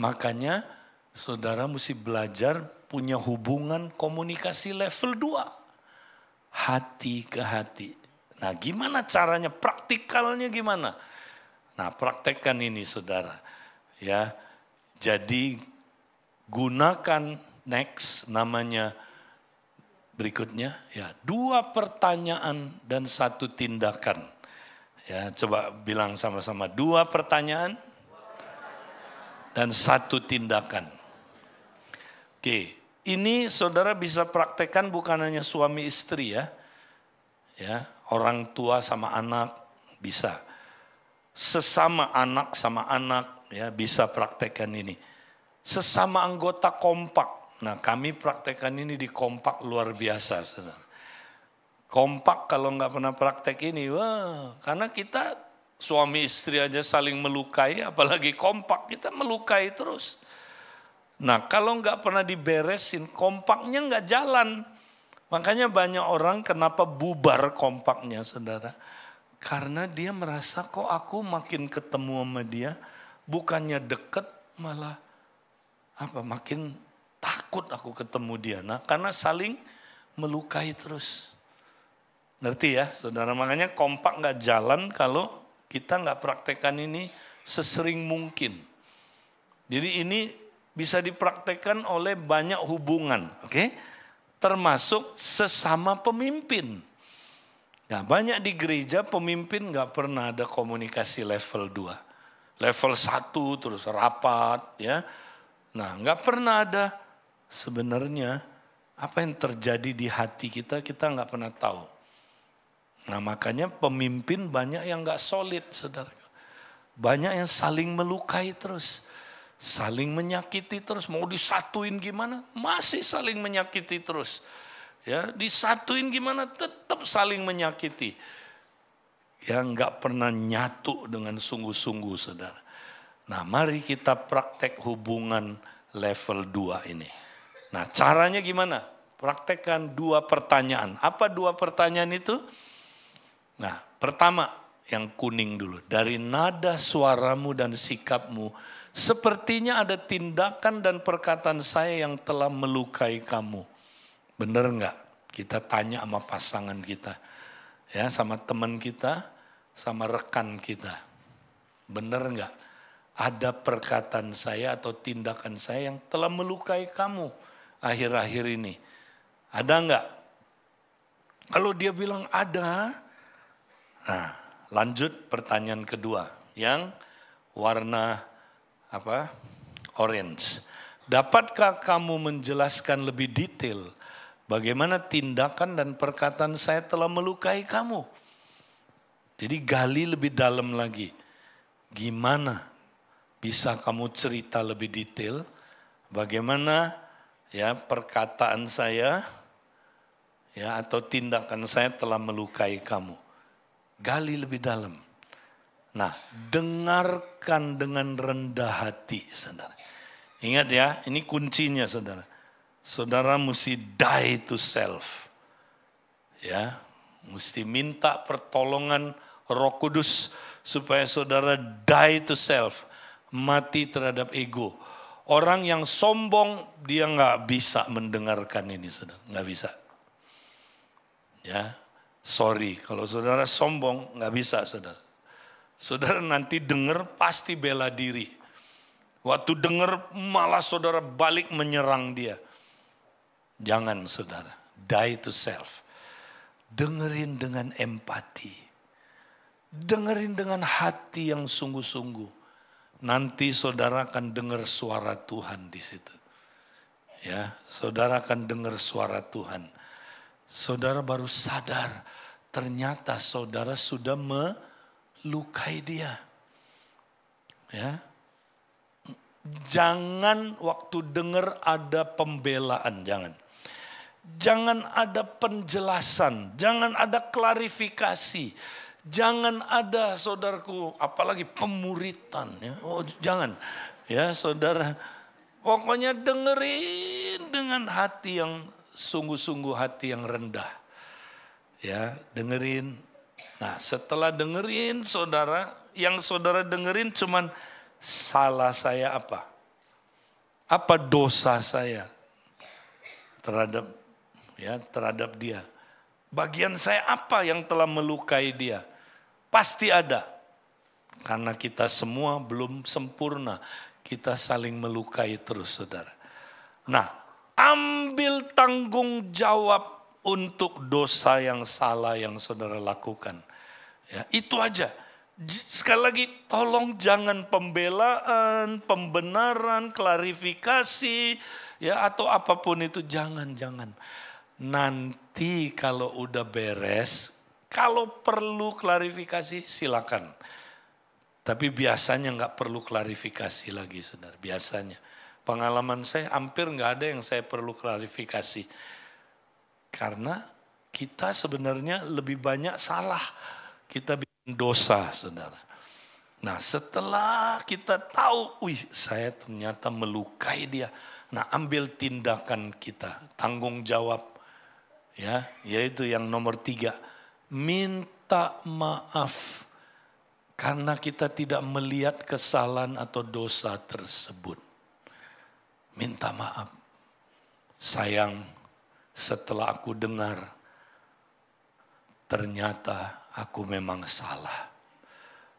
Makanya saudara mesti belajar punya hubungan komunikasi level 2. Hati ke hati. Nah gimana caranya, praktikalnya gimana? Nah praktekkan ini saudara. Ya, jadi gunakan next namanya berikutnya. Ya, 2 pertanyaan dan 1 tindakan. Ya, coba bilang sama-sama 2 pertanyaan dan 1 tindakan. Oke, ini saudara bisa praktekkan bukan hanya suami istri ya. Ya, orang tua sama anak bisa. Sesama anak sama anak ya bisa praktekkan ini. Sesama anggota kompak. Nah kami praktekkan ini di kompak luar biasa. Saudara. Kompak kalau nggak pernah praktek ini, wah, karena kita suami istri aja saling melukai, apalagi kompak kita melukai terus. Nah kalau nggak pernah diberesin, kompaknya nggak jalan. Makanya banyak orang kenapa bubar kompaknya saudara. Karena dia merasa kok aku makin ketemu sama dia, bukannya deket malah makin takut aku ketemu dia. Nah karena saling melukai terus. Ngerti ya saudara, makanya kompak gak jalan kalau kita gak praktekkan ini sesering mungkin. Jadi ini bisa dipraktekkan oleh banyak hubungan, oke? Termasuk sesama pemimpin. Nah banyak di gereja pemimpin gak pernah ada komunikasi level 2. Level 1 terus rapat ya. Nah gak pernah ada sebenarnya apa yang terjadi di hati kita gak pernah tahu. Nah makanya pemimpin banyak yang gak solid saudara. Banyak yang saling melukai terus. Saling menyakiti terus. Mau disatuin gimana? Masih saling menyakiti terus. Ya, disatuin gimana? Tetap saling menyakiti. Yang gak pernah nyatu dengan sungguh-sungguh saudara. Nah mari kita praktek hubungan level 2 ini. Nah caranya gimana? Praktekkan 2 pertanyaan. Apa 2 pertanyaan itu? Nah pertama yang kuning dulu. Dari nada suaramu dan sikapmu, sepertinya ada tindakan dan perkataan saya yang telah melukai kamu. Benar enggak? Kita tanya sama pasangan kita. Ya, sama teman kita, sama rekan kita. Benar enggak? Ada perkataan saya atau tindakan saya yang telah melukai kamu akhir-akhir ini. Ada enggak? Kalau dia bilang ada, nah lanjut pertanyaan kedua yang warna orange. Dapatkah kamu menjelaskan lebih detail bagaimana tindakan dan perkataan saya telah melukai kamu? Jadi gali lebih dalam lagi. Gimana bisa kamu cerita lebih detail bagaimana ya perkataan saya ya atau tindakan saya telah melukai kamu? Gali lebih dalam. Nah, dengarkan dengan rendah hati, saudara. Ingat ya, ini kuncinya, saudara. Saudara mesti die to self. Ya, mesti minta pertolongan Roh Kudus supaya saudara die to self, mati terhadap ego. Orang yang sombong dia nggak bisa mendengarkan ini, saudara, nggak bisa. Ya, sorry kalau saudara sombong nggak bisa, saudara. Saudara nanti dengar pasti bela diri. Waktu dengar malah saudara balik menyerang dia. Jangan saudara, die to self. Dengerin dengan empati. Dengerin dengan hati yang sungguh-sungguh. Nanti saudara akan dengar suara Tuhan di situ. Ya, saudara akan dengar suara Tuhan. Saudara baru sadar, ternyata saudara sudah melukai dia. Ya. Jangan waktu dengar ada pembelaan, jangan. Jangan ada penjelasan, jangan ada klarifikasi. Jangan ada saudaraku, apalagi pemuritan. Ya. Oh, jangan. Ya saudara, pokoknya dengerin dengan hati yang sungguh-sungguh, hati yang rendah. Ya, dengerin. Nah, setelah dengerin saudara, yang saudara dengerin cuman salah saya apa? Apa dosa saya terhadap dia? Bagian saya apa yang telah melukai dia? Pasti ada. Karena kita semua belum sempurna. Kita saling melukai terus, saudara. Nah, ambil tanggung jawab untuk dosa yang salah yang saudara lakukan. Ya, itu aja. Sekali lagi, tolong jangan pembelaan, pembenaran, klarifikasi, ya atau apapun itu, jangan. Nanti kalau udah beres, kalau perlu klarifikasi silakan. Tapi biasanya nggak perlu klarifikasi lagi, saudara. Biasanya, pengalaman saya hampir nggak ada yang saya perlu klarifikasi. Karena kita sebenarnya lebih banyak salah. Kita bikin dosa, saudara. Nah, setelah kita tahu, saya ternyata melukai dia. Nah, ambil tindakan kita, tanggung jawab. Ya, yaitu yang nomor 3. Minta maaf. Karena kita tidak melihat kesalahan atau dosa tersebut. Minta maaf. Sayang, setelah aku dengar, ternyata aku memang salah.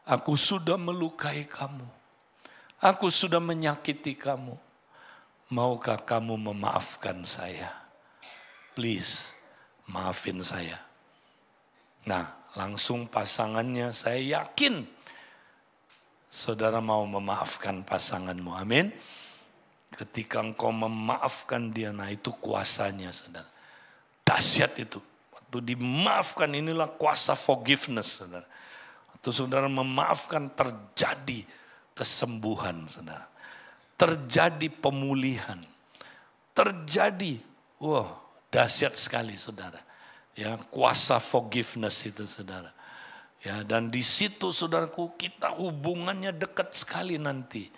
Aku sudah melukai kamu. Aku sudah menyakiti kamu. Maukah kamu memaafkan saya? Please, maafin saya. Nah, langsung pasangannya, saya yakin saudara mau memaafkan pasanganmu. Amin. Ketika engkau memaafkan dia, nah itu kuasanya, saudara. Dahsyat itu. Waktu dimaafkan, inilah kuasa forgiveness, saudara. Waktu saudara memaafkan, terjadi kesembuhan, saudara. Terjadi pemulihan. Terjadi, dahsyat sekali, saudara. Ya, kuasa forgiveness itu, saudara. Ya, dan di situ, saudaraku, kita hubungannya dekat sekali nanti.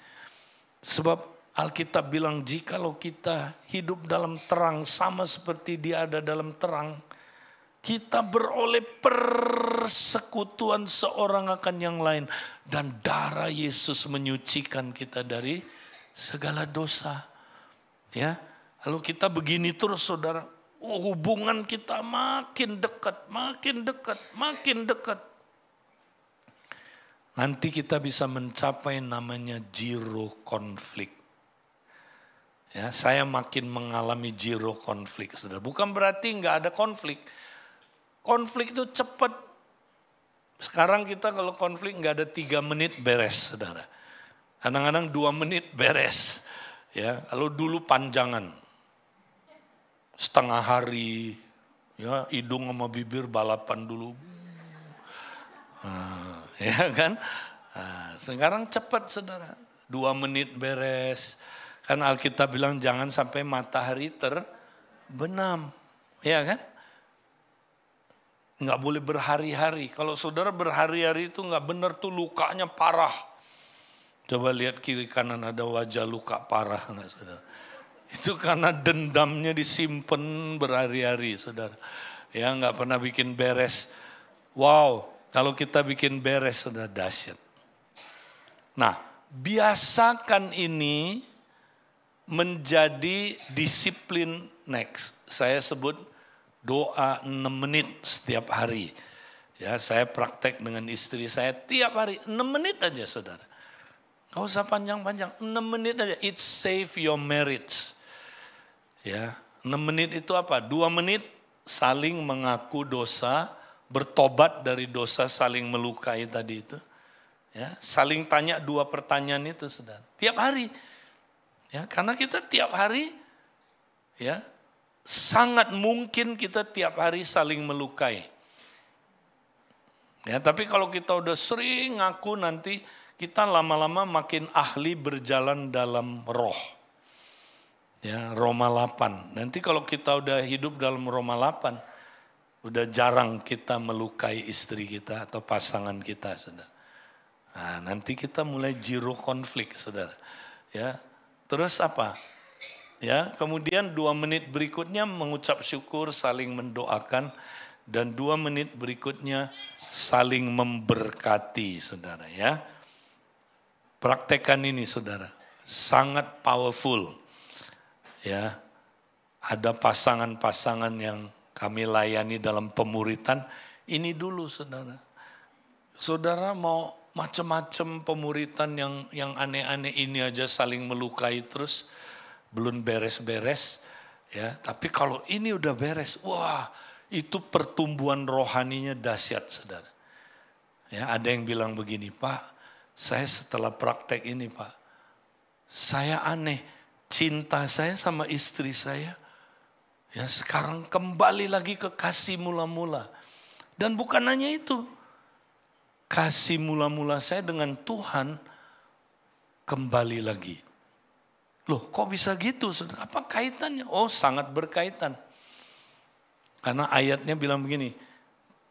Sebab Alkitab bilang, jikalau kita hidup dalam terang sama seperti dia ada dalam terang, kita beroleh persekutuan seorang akan yang lain. Dan darah Yesus menyucikan kita dari segala dosa. Ya, lalu kita begini terus, saudara. Hubungan kita makin dekat, makin dekat, makin dekat. Nanti kita bisa mencapai namanya zero konflik. Ya, saya makin mengalami zero konflik, saudara. Bukan berarti nggak ada konflik. Konflik itu cepat. Sekarang kita kalau konflik nggak ada 3 menit beres, saudara. Kadang-kadang 2 menit beres. Ya, kalau dulu panjangan, setengah hari, ya hidung sama bibir balapan dulu. Ya kan? Sekarang cepat, saudara. 2 menit beres. Kan Alkitab bilang jangan sampai matahari terbenam. Ya kan? Nggak boleh berhari-hari. Kalau saudara berhari-hari itu nggak benar tuh, lukanya parah. Coba lihat kiri kanan ada wajah luka parah nggak, saudara? Itu karena dendamnya disimpan berhari-hari, saudara. Ya, nggak pernah bikin beres. Wow, kalau kita bikin beres, saudara, dahsyat. Nah, biasakan ini menjadi disiplin next. Saya sebut doa 6 menit setiap hari. Ya, saya praktek dengan istri saya tiap hari 6 menit aja, saudara. Nggak usah panjang-panjang, 6 menit aja. It save your marriage. Ya, 6 menit itu apa? 2 menit saling mengaku dosa, bertobat dari dosa saling melukai tadi itu. Ya, saling tanya 2 pertanyaan itu, saudara. Tiap hari. Ya, karena kita tiap hari, ya, sangat mungkin kita tiap hari saling melukai. Ya, tapi kalau kita udah sering ngaku, nanti kita lama-lama makin ahli berjalan dalam roh. Ya, Roma 8. Nanti kalau kita udah hidup dalam Roma 8, udah jarang kita melukai istri kita atau pasangan kita, saudara. Nah, nanti kita mulai zero konflik, saudara. Ya, terus apa? Ya, kemudian 2 menit berikutnya mengucap syukur, saling mendoakan, dan 2 menit berikutnya saling memberkati, saudara. Ya, praktekkan ini, saudara. Sangat powerful. Ya, ada pasangan-pasangan yang kami layani dalam pemuritan. Ini dulu, saudara. Saudara mau macam-macam pemuritan yang aneh-aneh ini aja saling melukai terus, belum beres-beres. Ya, tapi kalau ini udah beres, wah, itu pertumbuhan rohaninya dahsyat, saudara. Ya, ada yang bilang begini, Pak, saya setelah praktek ini, Pak, saya aneh, cinta saya sama istri saya, ya sekarang kembali lagi ke kasih mula-mula. Dan bukan hanya itu, kasih mula-mula saya dengan Tuhan kembali lagi. Loh, kok bisa gitu, saudara? Apa kaitannya? Oh, sangat berkaitan. Karena ayatnya bilang begini,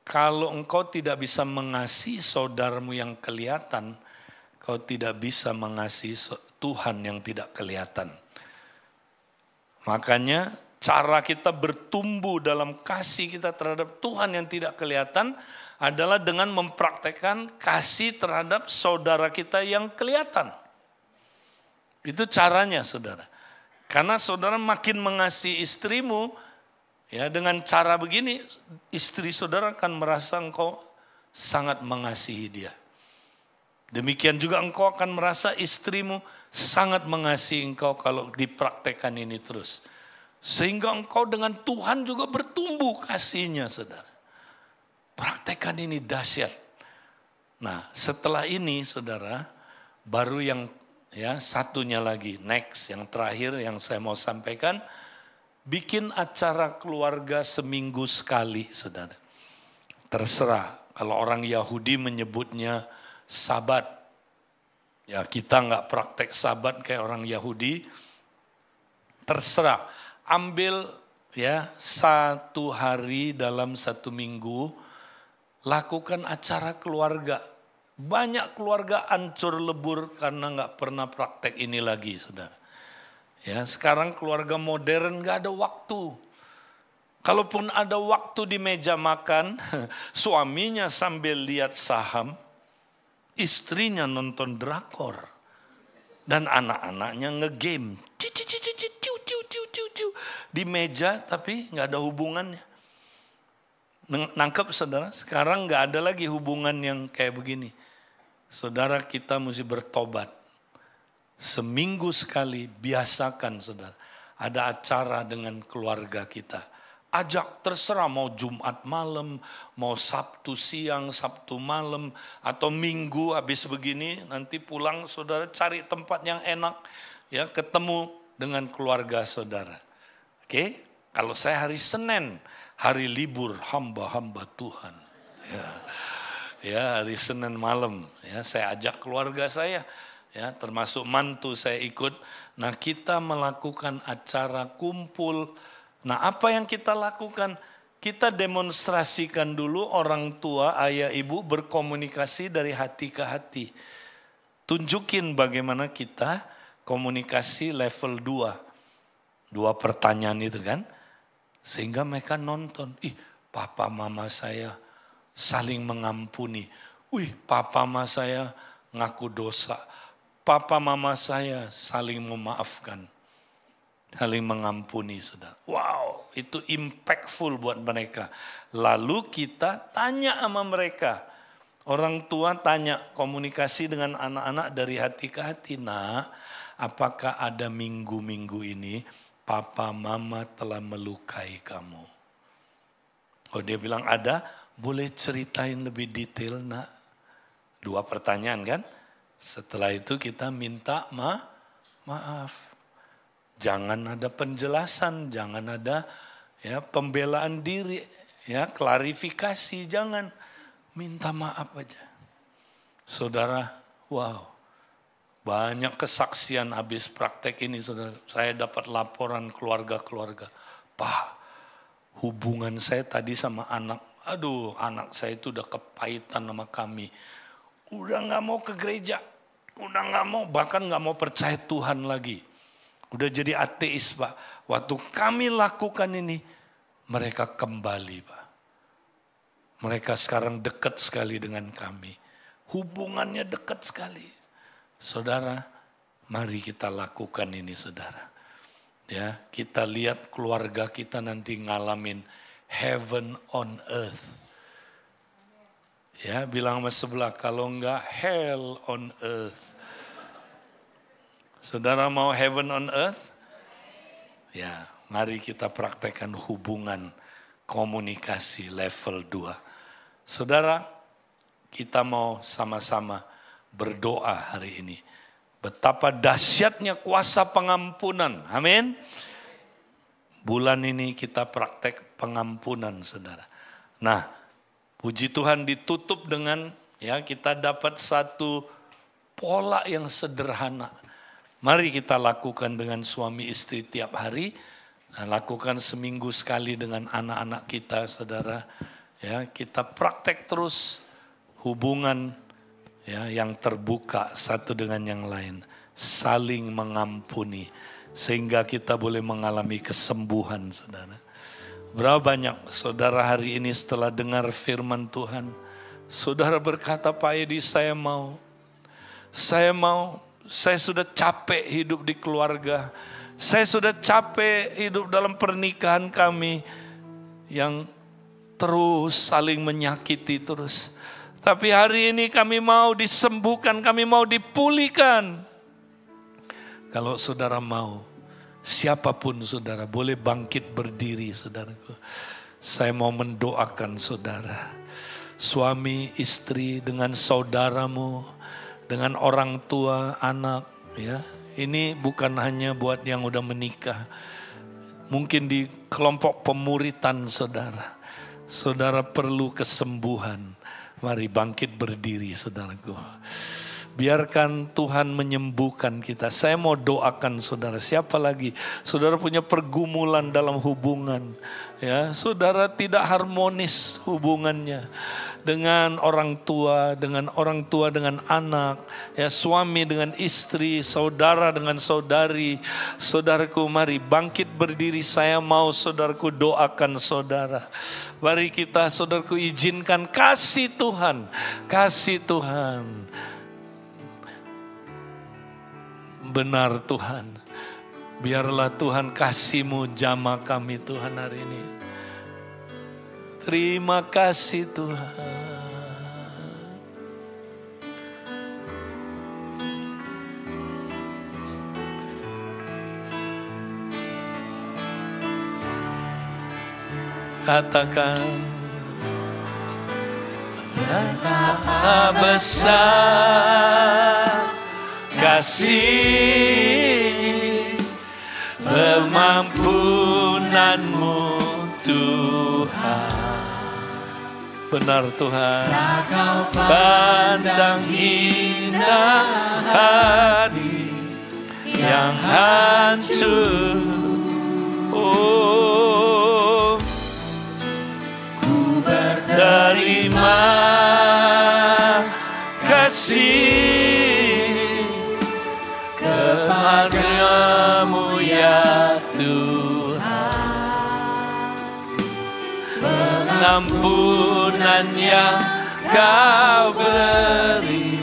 kalau engkau tidak bisa mengasihi saudaramu yang kelihatan, kau tidak bisa mengasihi Tuhan yang tidak kelihatan. Makanya cara kita bertumbuh dalam kasih kita terhadap Tuhan yang tidak kelihatan adalah dengan mempraktekkan kasih terhadap saudara kita yang kelihatan. Itu caranya, saudara. Karena saudara makin mengasihi istrimu, ya dengan cara begini, istri saudara akan merasa engkau sangat mengasihi dia. Demikian juga engkau akan merasa istrimu sangat mengasihi engkau kalau dipraktekkan ini terus. Sehingga engkau dengan Tuhan juga bertumbuh kasihnya, saudara. Praktekkan ini dahsyat. Nah, setelah ini, saudara, baru yang ya satunya lagi, next, yang terakhir yang saya mau sampaikan, bikin acara keluarga seminggu sekali, saudara. Terserah, kalau orang Yahudi menyebutnya Sabat. Ya, kita nggak praktek Sabat kayak orang Yahudi. Terserah, ambil ya 1 hari dalam 1 minggu, lakukan acara keluarga. Banyak keluarga hancur lebur karena nggak pernah praktek ini lagi, saudara. Ya, sekarang keluarga modern nggak ada waktu. Kalaupun ada waktu di meja makan, suaminya sambil lihat saham, istrinya nonton drakor, dan anak-anaknya ngegame. Di meja tapi nggak ada hubungannya. Nangkep, saudara? Sekarang nggak ada lagi hubungan yang kayak begini. Saudara, kita mesti bertobat. Seminggu sekali biasakan, saudara. Ada acara dengan keluarga kita. Ajak, terserah mau Jumat malam, mau Sabtu siang, Sabtu malam, atau Minggu habis begini, nanti pulang saudara cari tempat yang enak, ya ketemu dengan keluarga saudara. Oke, kalau saya hari Senin, hari libur hamba-hamba Tuhan. Ya, hari Senin malam, ya saya ajak keluarga saya, ya termasuk mantu saya ikut. Nah, kita melakukan acara kumpul. Nah, apa yang kita lakukan? Kita demonstrasikan dulu orang tua, ayah, ibu berkomunikasi dari hati ke hati. Tunjukin bagaimana kita komunikasi level 2. 2 pertanyaan itu kan. Sehingga mereka nonton, ih papa mama saya saling mengampuni. Wih, papa mama saya ngaku dosa. Papa mama saya saling memaafkan. Saling mengampuni, saudara. Wow, itu impactful buat mereka. Lalu kita tanya sama mereka, Orang tua tanya komunikasi dengan anak-anak dari hati ke hati. Nah, apakah ada minggu-minggu ini papa mama telah melukai kamu? Oh, dia bilang ada, boleh ceritain lebih detail nak? 2 pertanyaan kan? Setelah itu kita minta maaf. Jangan ada penjelasan, jangan ada pembelaan diri, klarifikasi, jangan. Minta maaf aja. Saudara, wow. Banyak kesaksian habis praktek ini, saudara. Saya dapat laporan keluarga-keluarga. Pak, hubungan saya tadi sama anak, anak saya itu udah kepahitan sama kami. Udah gak mau ke gereja, udah gak mau, bahkan gak mau percaya Tuhan lagi. Udah jadi ateis, Pak. Waktu kami lakukan ini, mereka kembali, Pak. Mereka sekarang dekat sekali dengan kami. Hubungannya dekat sekali. Saudara, mari kita lakukan ini, saudara. Ya, kita lihat keluarga kita nanti ngalamin heaven on earth. Ya, bilang sama sebelah, kalau enggak hell on earth. Saudara mau heaven on earth? Ya, mari kita praktekkan hubungan komunikasi level 2. Saudara, kita mau sama-sama berdoa hari ini. Betapa dahsyatnya kuasa pengampunan. Amin. Bulan ini kita praktek pengampunan, saudara. Nah, puji Tuhan ditutup dengan kita dapat satu pola yang sederhana. Mari kita lakukan dengan suami istri tiap hari. Nah, lakukan seminggu sekali dengan anak-anak kita, saudara. Ya, kita praktek terus hubungan yang terbuka satu dengan yang lain. Saling mengampuni. Sehingga kita boleh mengalami kesembuhan, saudara. Berapa banyak saudara hari ini setelah dengar firman Tuhan. Saudara berkata, Pak Edi, saya mau. Saya sudah capek hidup di keluarga. Saya sudah capek hidup dalam pernikahan kami yang terus saling menyakiti terus. Tapi hari ini kami mau disembuhkan, kami mau dipulihkan. Kalau saudara mau, siapapun saudara boleh bangkit berdiri, saudaraku. Saya mau mendoakan saudara. Suami, istri, dengan saudaramu, dengan orang tua, anak, Ini bukan hanya buat yang udah menikah. Mungkin di kelompok pemuritan saudara. Saudara perlu kesembuhan. Mari bangkit berdiri, saudaraku. Biarkan Tuhan menyembuhkan kita. Saya mau doakan saudara. Siapa lagi? Saudara punya pergumulan dalam hubungan. Saudara tidak harmonis hubungannya. Dengan orang tua dengan anak, suami dengan istri, saudara dengan saudari. Saudaraku, mari bangkit berdiri. Saya mau saudaraku doakan saudara. Mari kita saudaraku izinkan kasih Tuhan. Benar Tuhan, biarlah Tuhan kasih-Mu jamah kami Tuhan hari ini. Terima kasih Tuhan. Katakan, betapa besar kasih pengampunan-Mu Tuhan. Benar Tuhan, pandang indah hati yang hancur. Oh, ku berterima kasih kepadamu ya Tuhan. Pengampunan yang Kau beri,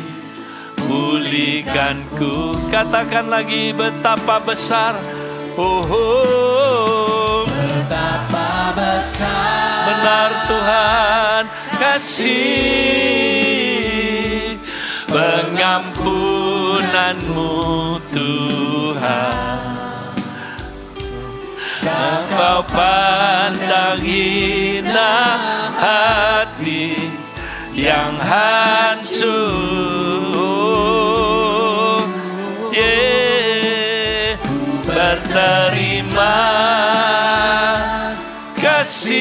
pulihkanku. Katakan lagi, betapa besar. Oh, betapa besar. Benar Tuhan, kasih pengampunan-Mu Tuhan. Kau pandang hina hati yang hancur, berterima kasih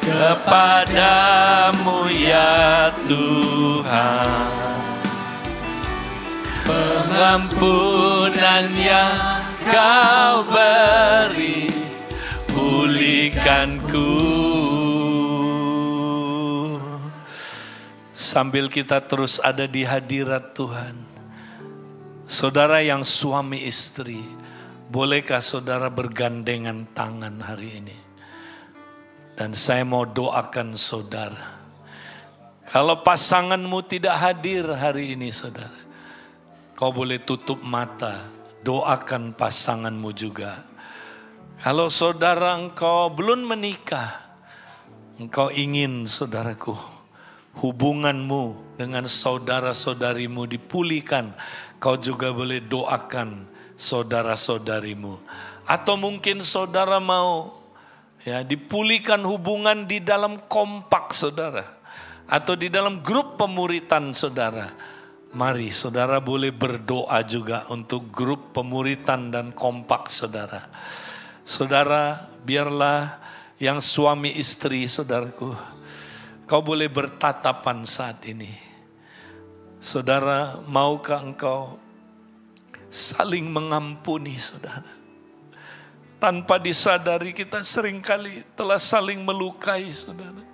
kepadamu ya Tuhan. Pengampunan yang Kau beri, pulihkanku. Sambil kita terus ada di hadirat Tuhan, saudara yang suami istri, bolehkah saudara bergandengan tangan hari ini? Dan saya mau doakan saudara. Kalau pasanganmu tidak hadir hari ini saudara, kau boleh tutup mata. Doakan pasanganmu juga. Kalau saudara engkau belum menikah, engkau ingin saudaraku, hubunganmu dengan saudara-saudarimu dipulihkan, kau juga boleh doakan saudara-saudarimu. Atau mungkin saudara mau dipulihkan hubungan di dalam kompak saudara, atau di dalam grup pemuritan saudara. Mari saudara boleh berdoa juga untuk grup pemuritan dan kompak saudara. Saudara, biarlah yang suami istri saudaraku, kau boleh bertatapan saat ini. Saudara, maukah engkau saling mengampuni saudara? Tanpa disadari kita seringkali telah saling melukai saudara.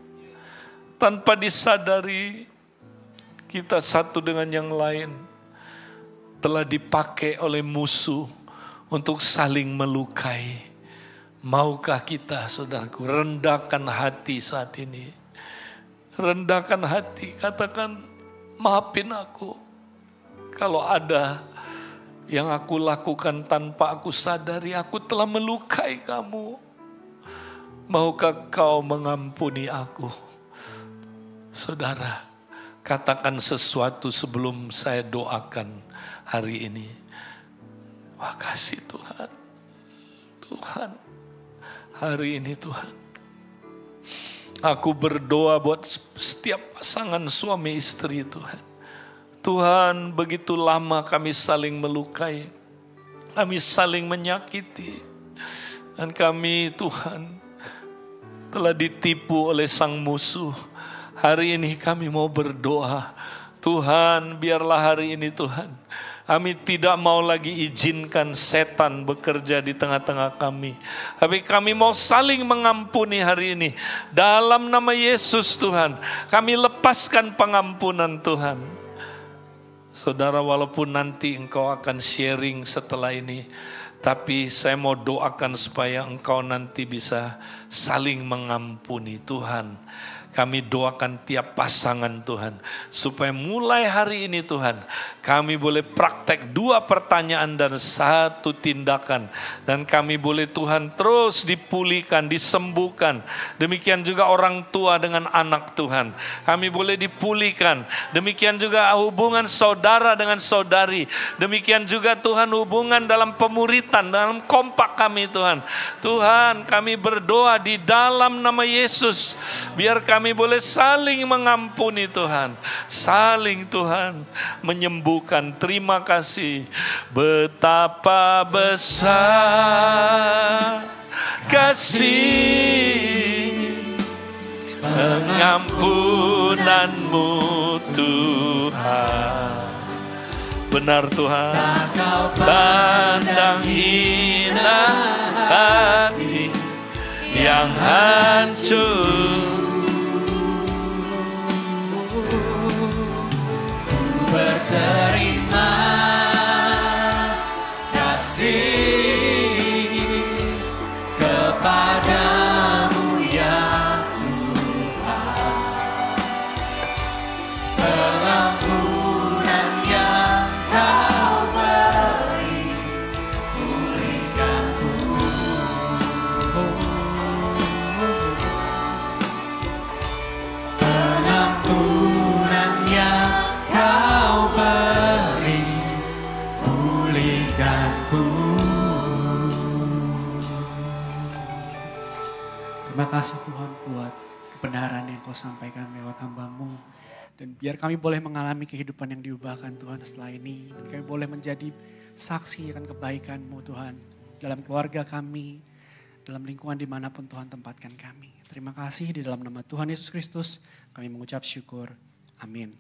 Tanpa disadari kita satu dengan yang lain telah dipakai oleh musuh untuk saling melukai. Maukah kita saudaraku rendahkan hati saat ini? Rendahkan hati, katakan maafin aku. Kalau ada yang aku lakukan tanpa aku sadari, aku telah melukai kamu. Maukah kau mengampuni aku? Saudara, katakan sesuatu sebelum saya doakan hari ini. Wah, kasih Tuhan. Tuhan, hari ini Tuhan, aku berdoa buat setiap pasangan suami istri Tuhan. Tuhan, begitu lama kami saling melukai, kami saling menyakiti, dan kami Tuhan telah ditipu oleh sang musuh. Hari ini kami mau berdoa, Tuhan biarlah hari ini Tuhan, kami tidak mau lagi izinkan setan bekerja di tengah-tengah kami. Tapi kami mau saling mengampuni hari ini. Dalam nama Yesus Tuhan, kami lepaskan pengampunan Tuhan. Saudara, walaupun nanti engkau akan sharing setelah ini, tapi saya mau doakan supaya engkau nanti bisa saling mengampuni Tuhan. Kami doakan tiap pasangan Tuhan, supaya mulai hari ini Tuhan, kami boleh praktek 2 pertanyaan dan 1 tindakan. Dan kami boleh Tuhan terus dipulihkan, disembuhkan. Demikian juga orang tua dengan anak Tuhan, kami boleh dipulihkan. Demikian juga hubungan saudara dengan saudari. Demikian juga Tuhan hubungan dalam pemuritan, dalam kompak kami Tuhan. Tuhan, kami berdoa di dalam nama Yesus, biar kami boleh saling mengampuni Tuhan, saling Tuhan menyembuhkan. Terima kasih. Betapa besar kasih pengampunan-Mu Tuhan. Benar Tuhan, pandang hina hati yang hancur, berterima kasih kepadamu ya Tuhan. Pengampunan yang Kau beri, pulihkanku. kasih Tuhan buat kebenaran yang Kau sampaikan lewat hamba-Mu. Dan biar kami boleh mengalami kehidupan yang diubahkan Tuhan setelah ini. Dan kami boleh menjadi saksi akan kebaikan-Mu Tuhan. Dalam keluarga kami, dalam lingkungan dimanapun Tuhan tempatkan kami. Terima kasih di dalam nama Tuhan Yesus Kristus kami mengucap syukur. Amin.